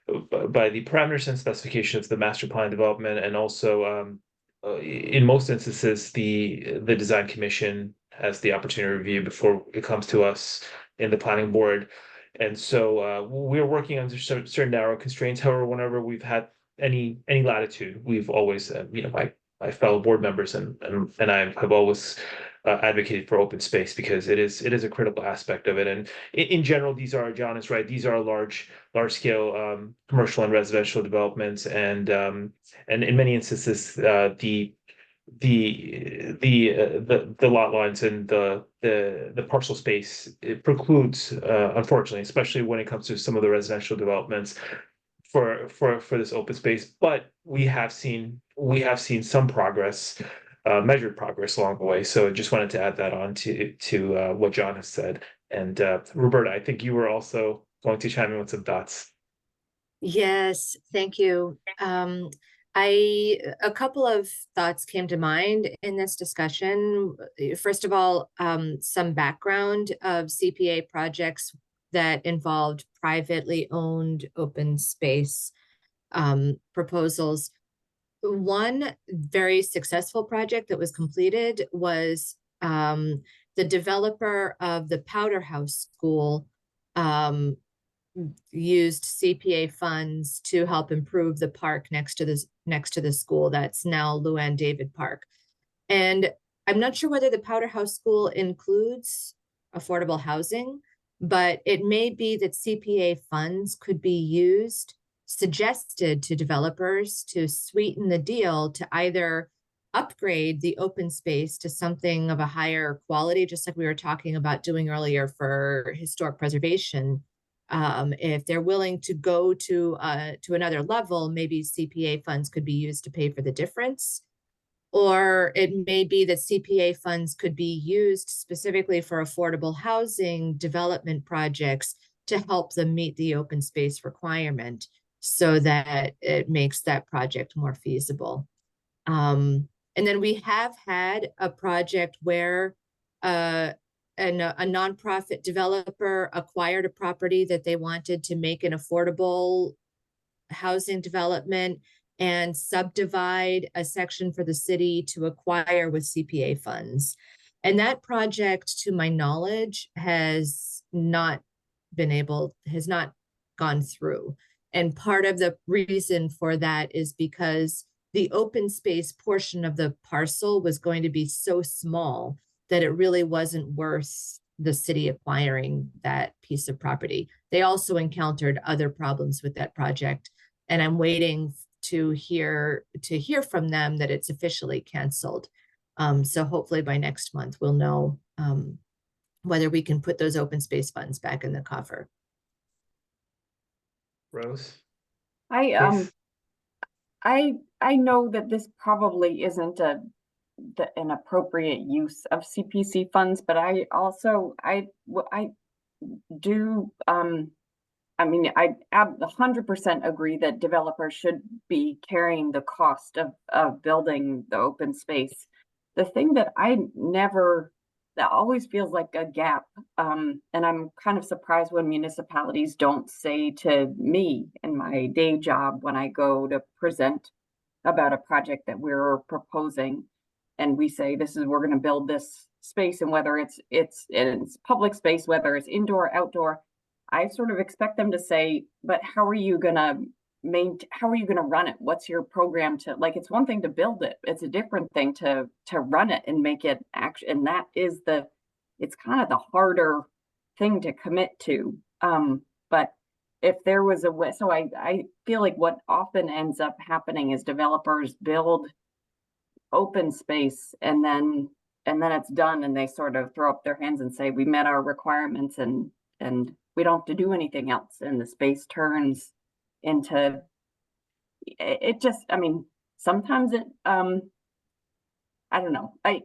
parameters and specifications of the master plan development, and also in most instances the design commission has the opportunity to review before it comes to us in the planning board. And so we're working under certain narrow constraints. However, whenever we've had any latitude, we've always my fellow board members and I have always advocated for open space, because it is a critical aspect of it. And in general, John is right, these are large scale commercial and residential developments, and in many instances the lot lines and the parcel space, it precludes, unfortunately, especially when it comes to some of the residential developments, for this open space. But we have seen some progress, measured progress along the way. So just wanted to add that on to what John has said. And Roberta, I think you were also going to chime in with some thoughts. Yes, thank you. A couple of thoughts came to mind in this discussion. First of all, some background of CPA projects that involved privately owned open space proposals. One very successful project that was completed was the developer of the Powder House School used CPA funds to help improve the park next to the school. That's now Luann David Park. And I'm not sure whether the Powder House School includes affordable housing, but it may be that CPA funds could be suggested to developers to sweeten the deal, to either upgrade the open space to something of a higher quality, just like we were talking about doing earlier for historic preservation. If they're willing to go to another level, maybe CPA funds could be used to pay for the difference. Or it may be that CPA funds could be used specifically for affordable housing development projects to help them meet the open space requirement, so that it makes that project more feasible. And then we have had a project where a nonprofit developer acquired a property that they wanted to make an affordable housing development and subdivide a section for the city to acquire with CPA funds. And that project, to my knowledge, has not gone through. And part of the reason for that is because the open space portion of the parcel was going to be so small that it really wasn't worth the city acquiring that piece of property. They also encountered other problems with that project, and I'm waiting to hear from them that it's officially canceled. So hopefully by next month we'll know whether we can put those open space funds back in the coffer. Rose? I know that this probably isn't an appropriate use of CPC funds, but I do 100% agree that developers should be carrying the cost of building the open space. The thing that always feels like a gap, and I'm kind of surprised when municipalities don't say to me in my day job when I go to present about a project that we're proposing, and we say we're going to build this space, and whether it's public space, whether it's indoor, outdoor, I sort of expect them to say, but how are you gonna how are you gonna run it? What's your program to, like, it's one thing to build it, it's a different thing to run it and make it action. And that is it's kind of the harder thing to commit to. But if there was a way, so I feel like what often ends up happening is developers build open space and then it's done and they sort of throw up their hands and say, we met our requirements and we don't have to do anything else. And the space turns into, it just, I mean, sometimes it, I don't know, it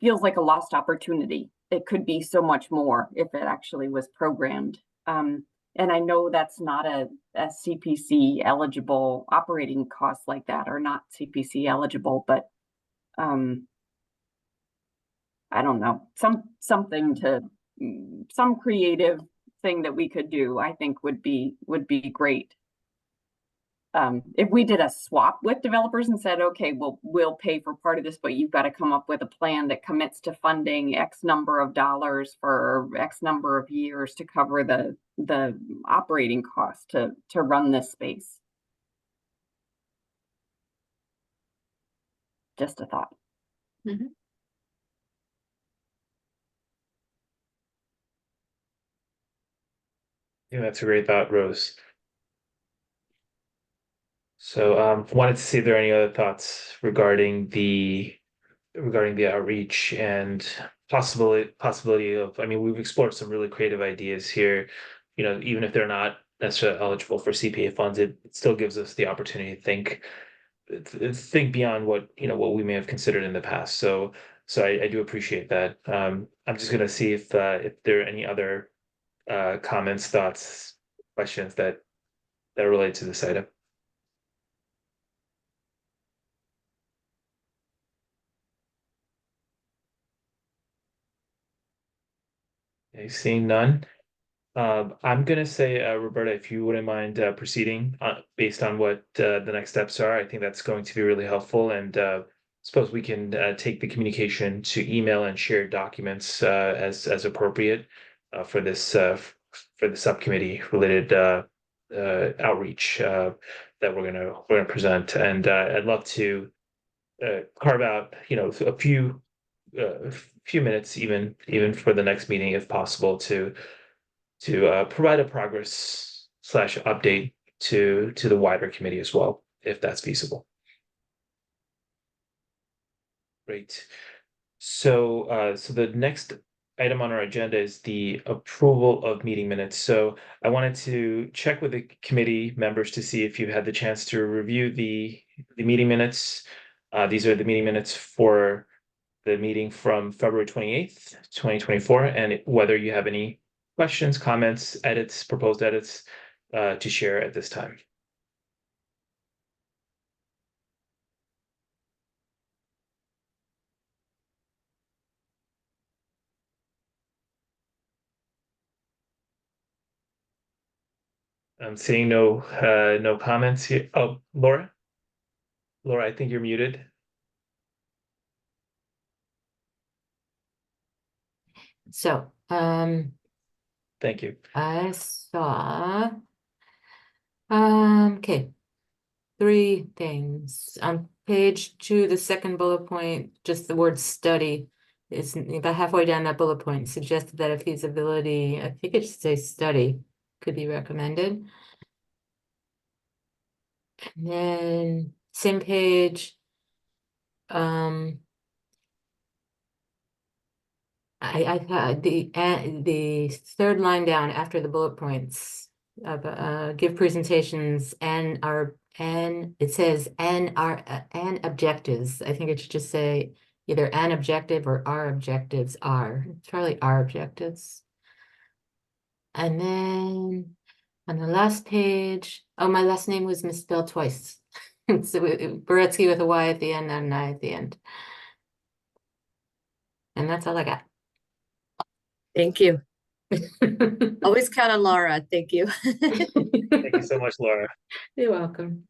feels like a lost opportunity. It could be so much more if it actually was programmed. And I know that's not a CPC eligible operating costs like that are not CPC eligible, but I don't know, something to, some creative thing that we could do, I think would be great. If we did a swap with developers and said, okay, we'll pay for part of this, but you've got to come up with a plan that commits to funding X number of dollars for X number of years to cover the operating costs to run this space. Just a thought. Mm-hmm. Yeah, that's a great thought, Rose. So wanted to see if there are any other thoughts regarding the outreach and possibility of, I mean, we've explored some really creative ideas here. You know, even if they're not necessarily eligible for CPA funds, it still gives us the opportunity to think beyond what, you know, what we may have considered in the past. So I do appreciate that. I'm just gonna see if there are any other comments, thoughts, questions that relate to this item. Okay, seeing none. I'm gonna say, Roberta, if you wouldn't mind proceeding based on what the next steps are, I think that's going to be really helpful. And suppose we can take the communication to email and share documents as appropriate for this for the subcommittee related outreach that we're gonna present. And I'd love to carve out, you know, a few minutes even for the next meeting if possible to provide a progress / update to the wider committee as well, if that's feasible. Great. So the next item on our agenda is the approval of meeting minutes. So I wanted to check with the committee members to see if you've had the chance to review the meeting minutes. These are the meeting minutes for the meeting from February 28th, 2024, and whether you have any questions, comments, edits, proposed edits to share at this time. I'm seeing no comments here. Oh, Laura, I think you're muted. So, Thank you. I saw, okay, 3 things. On page 2, the second bullet point, just the word study. It's about halfway down that bullet point, suggested that a feasibility, I think it should say study, could be recommended. And then same page, I thought the third line down after the bullet points of give presentations and it says and objectives. I think it should just say either an objective or our objectives are. It's probably our objectives. And then on the last page, oh, my last name was misspelled twice. So Beretsky with a Y at the end and an I at the end. And that's all I got. Thank you. Always count on Laura. Thank you. Thank you so much, Laura. You're welcome.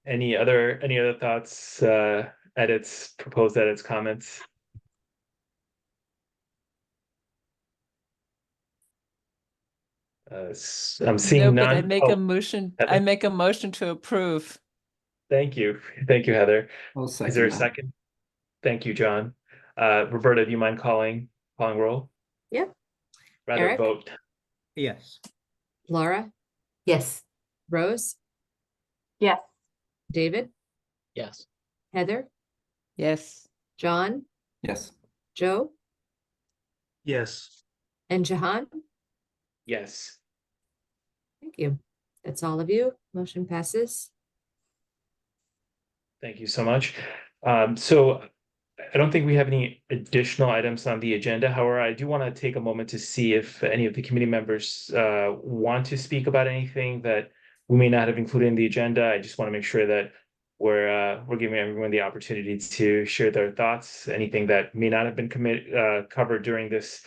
Any other thoughts, edits, proposed edits, comments? I'm No, seeing but I none. make Oh, a motion, I Heather? make a motion to approve. Thank you. Thank you, Heather. I'll Is there a second that. second? Thank you, John. Roberta, do you mind calling roll? Yep. Rather Eric? vote. Yes. Laura, Yes. Rose, Yes. David, Yes. Heather, Yes. John, Yes. Joe, Yes. and Jahan. Yes. Thank you. That's all of you. Motion passes. Thank you so much. So I don't think we have any additional items on the agenda. However, I do want to take a moment to see if any of the committee members want to speak about anything that we may not have included in the agenda. I just want to make sure that we're giving everyone the opportunity to share their thoughts, anything that may not have been covered during this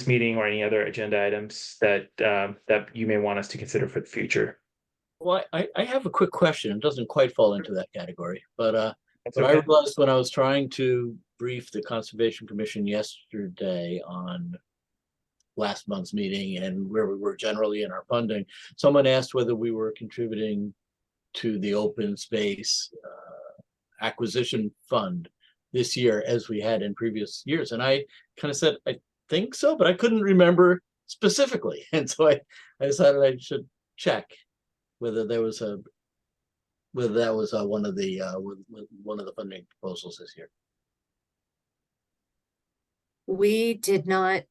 meeting, or any other agenda items that that you may want us to consider for the future. Well, I have a quick question. It doesn't quite fall into that category, but That's what I okay. realized when I was trying to brief the Conservation Commission yesterday on last month's meeting and where we were generally in our funding, someone asked whether we were contributing to the open space acquisition fund this year as we had in previous years. And I kind of said, I think so, but I couldn't remember specifically. And so I decided I should check whether there was whether that was one of the funding proposals this year. We did not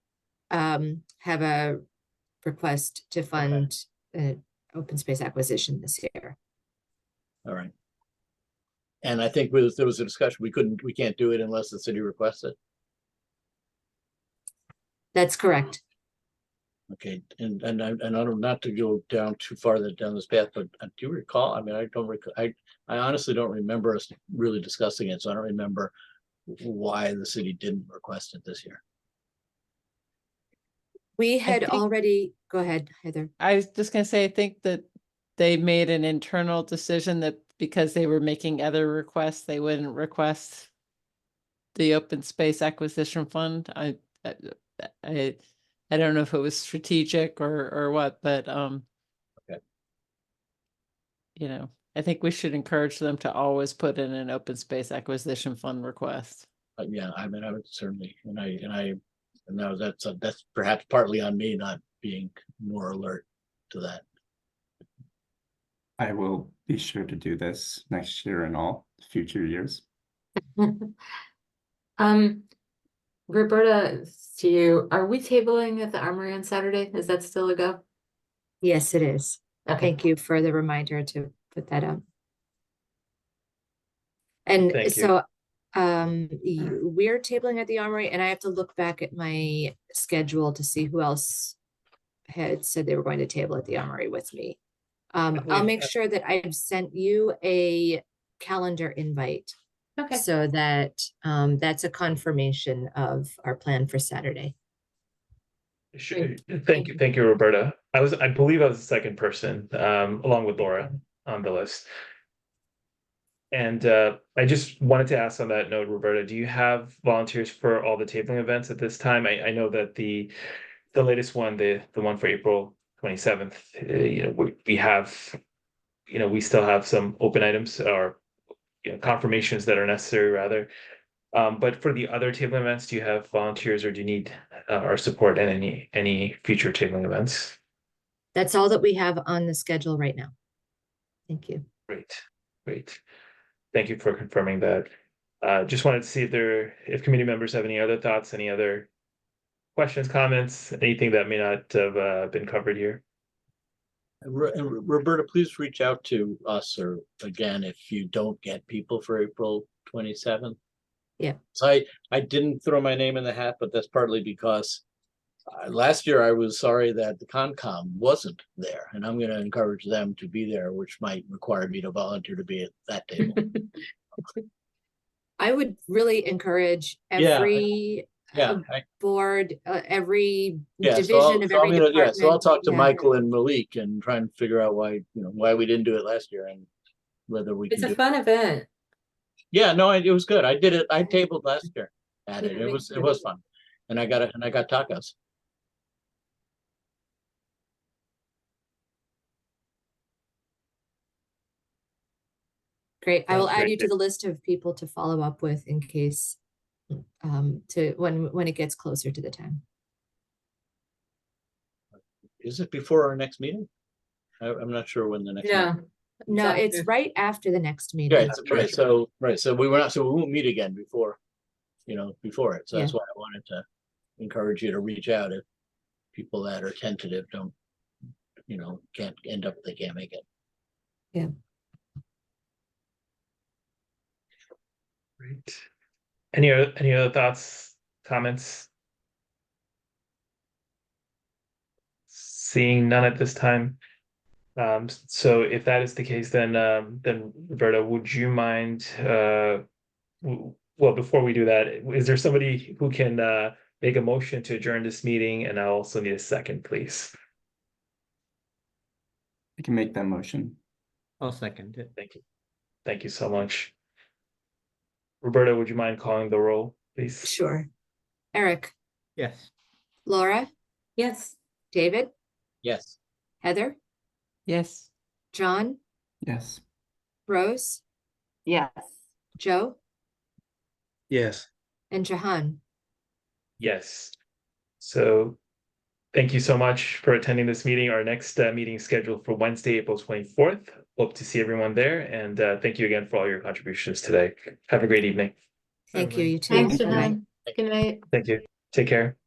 have a request to fund open space acquisition this year. All right. And I think there was a discussion, we can't do it unless the city requests it. That's correct. Okay, and I don't, not to go down too far down this path, but do you recall? I mean, I don't recall. I honestly don't remember us really discussing it, so I don't remember why the city didn't request it this year. We had think- already, go ahead, Heather. I was just gonna say, I think that they made an internal decision that because they were making other requests, they wouldn't request the open space acquisition fund. I don't know if it was strategic or what, but Okay. you know, I think we should encourage them to always put in an open space acquisition fund request. Yeah, I mean, I would certainly, and now that's perhaps partly on me not being more alert to that. I will be sure to do this next year and all future years. Roberta, to you, are we tabling at the Armory on Saturday? Is that still a go? Yes, it is. Okay. Thank you for the reminder to put that up. And Thank you. so we're tabling at the Armory, and I have to look back at my schedule to see who else had said they were going to table at the Armory with me. I'll believe- make sure that I've sent you a calendar invite Okay. so that that's a confirmation of our plan for Saturday. Thank you, Roberta. I believe I was the second person, along with Laura on the list. And I just wanted to ask on that note, Roberta, do you have volunteers for all the tabling events at this time? I know that the latest one, the one for April 27th, we have, we still have some open items or confirmations that are necessary rather. But for the other tabling events, do you have volunteers, or do you need our support in any future tabling events? That's all that we have on the schedule right now. Thank you. Great. Thank you for confirming that. Just wanted to see if committee members have any other thoughts, any other questions, comments, anything that may not have been covered here. And Roberta, please reach out to us, or again, if you don't get people for April 27th. Yeah. So I didn't throw my name in the hat, but that's partly because last year I was sorry that the Concom wasn't there, and I'm going to encourage them to be there, which might require me to volunteer to be at that table. I would really encourage Yeah, every board, every division of every department. So I'll talk to Yeah. Michael and Malik and try and figure out why we didn't do it last year and whether we It's can a do fun event. Yeah, no, it was good. I did it. I tabled last year at it. Yeah, It me was fun. And I got tacos. Great. I will Sounds add great. you to the list of people to follow up with in case to when it gets closer to the time. Is it before our next meeting? I'm not sure when the next. No, No, It's it's after. right after the next Yeah, meeting. so we won't meet again before, before it. So that's Yeah. why I wanted to encourage you to reach out if people that are tentative don't, can't end up, they can't make it. Great. Any other thoughts, comments? Seeing none at this time. So if that is the case, then Roberta, would you mind, well, before we do that, is there somebody who can make a motion to adjourn this meeting? And I also need a second, please. I can make that motion. I'll second it. Thank you. Thank you so much. Roberta, would you mind calling the roll, please? Sure. Eric, Yes. Laura, Yes. David, Yes. Heather, Yes. John, Yes. Rose, Yes. Joe, Yes. and Jahan. Yes. So thank you so much for attending this meeting. Our next meeting is scheduled for Wednesday, April 24th. Hope to see everyone there. And thank you again for all your contributions today. Have a great evening. Thank you. Everybody. You too. Thanks, Good night. Jahan. Good night. Thank you. Take care.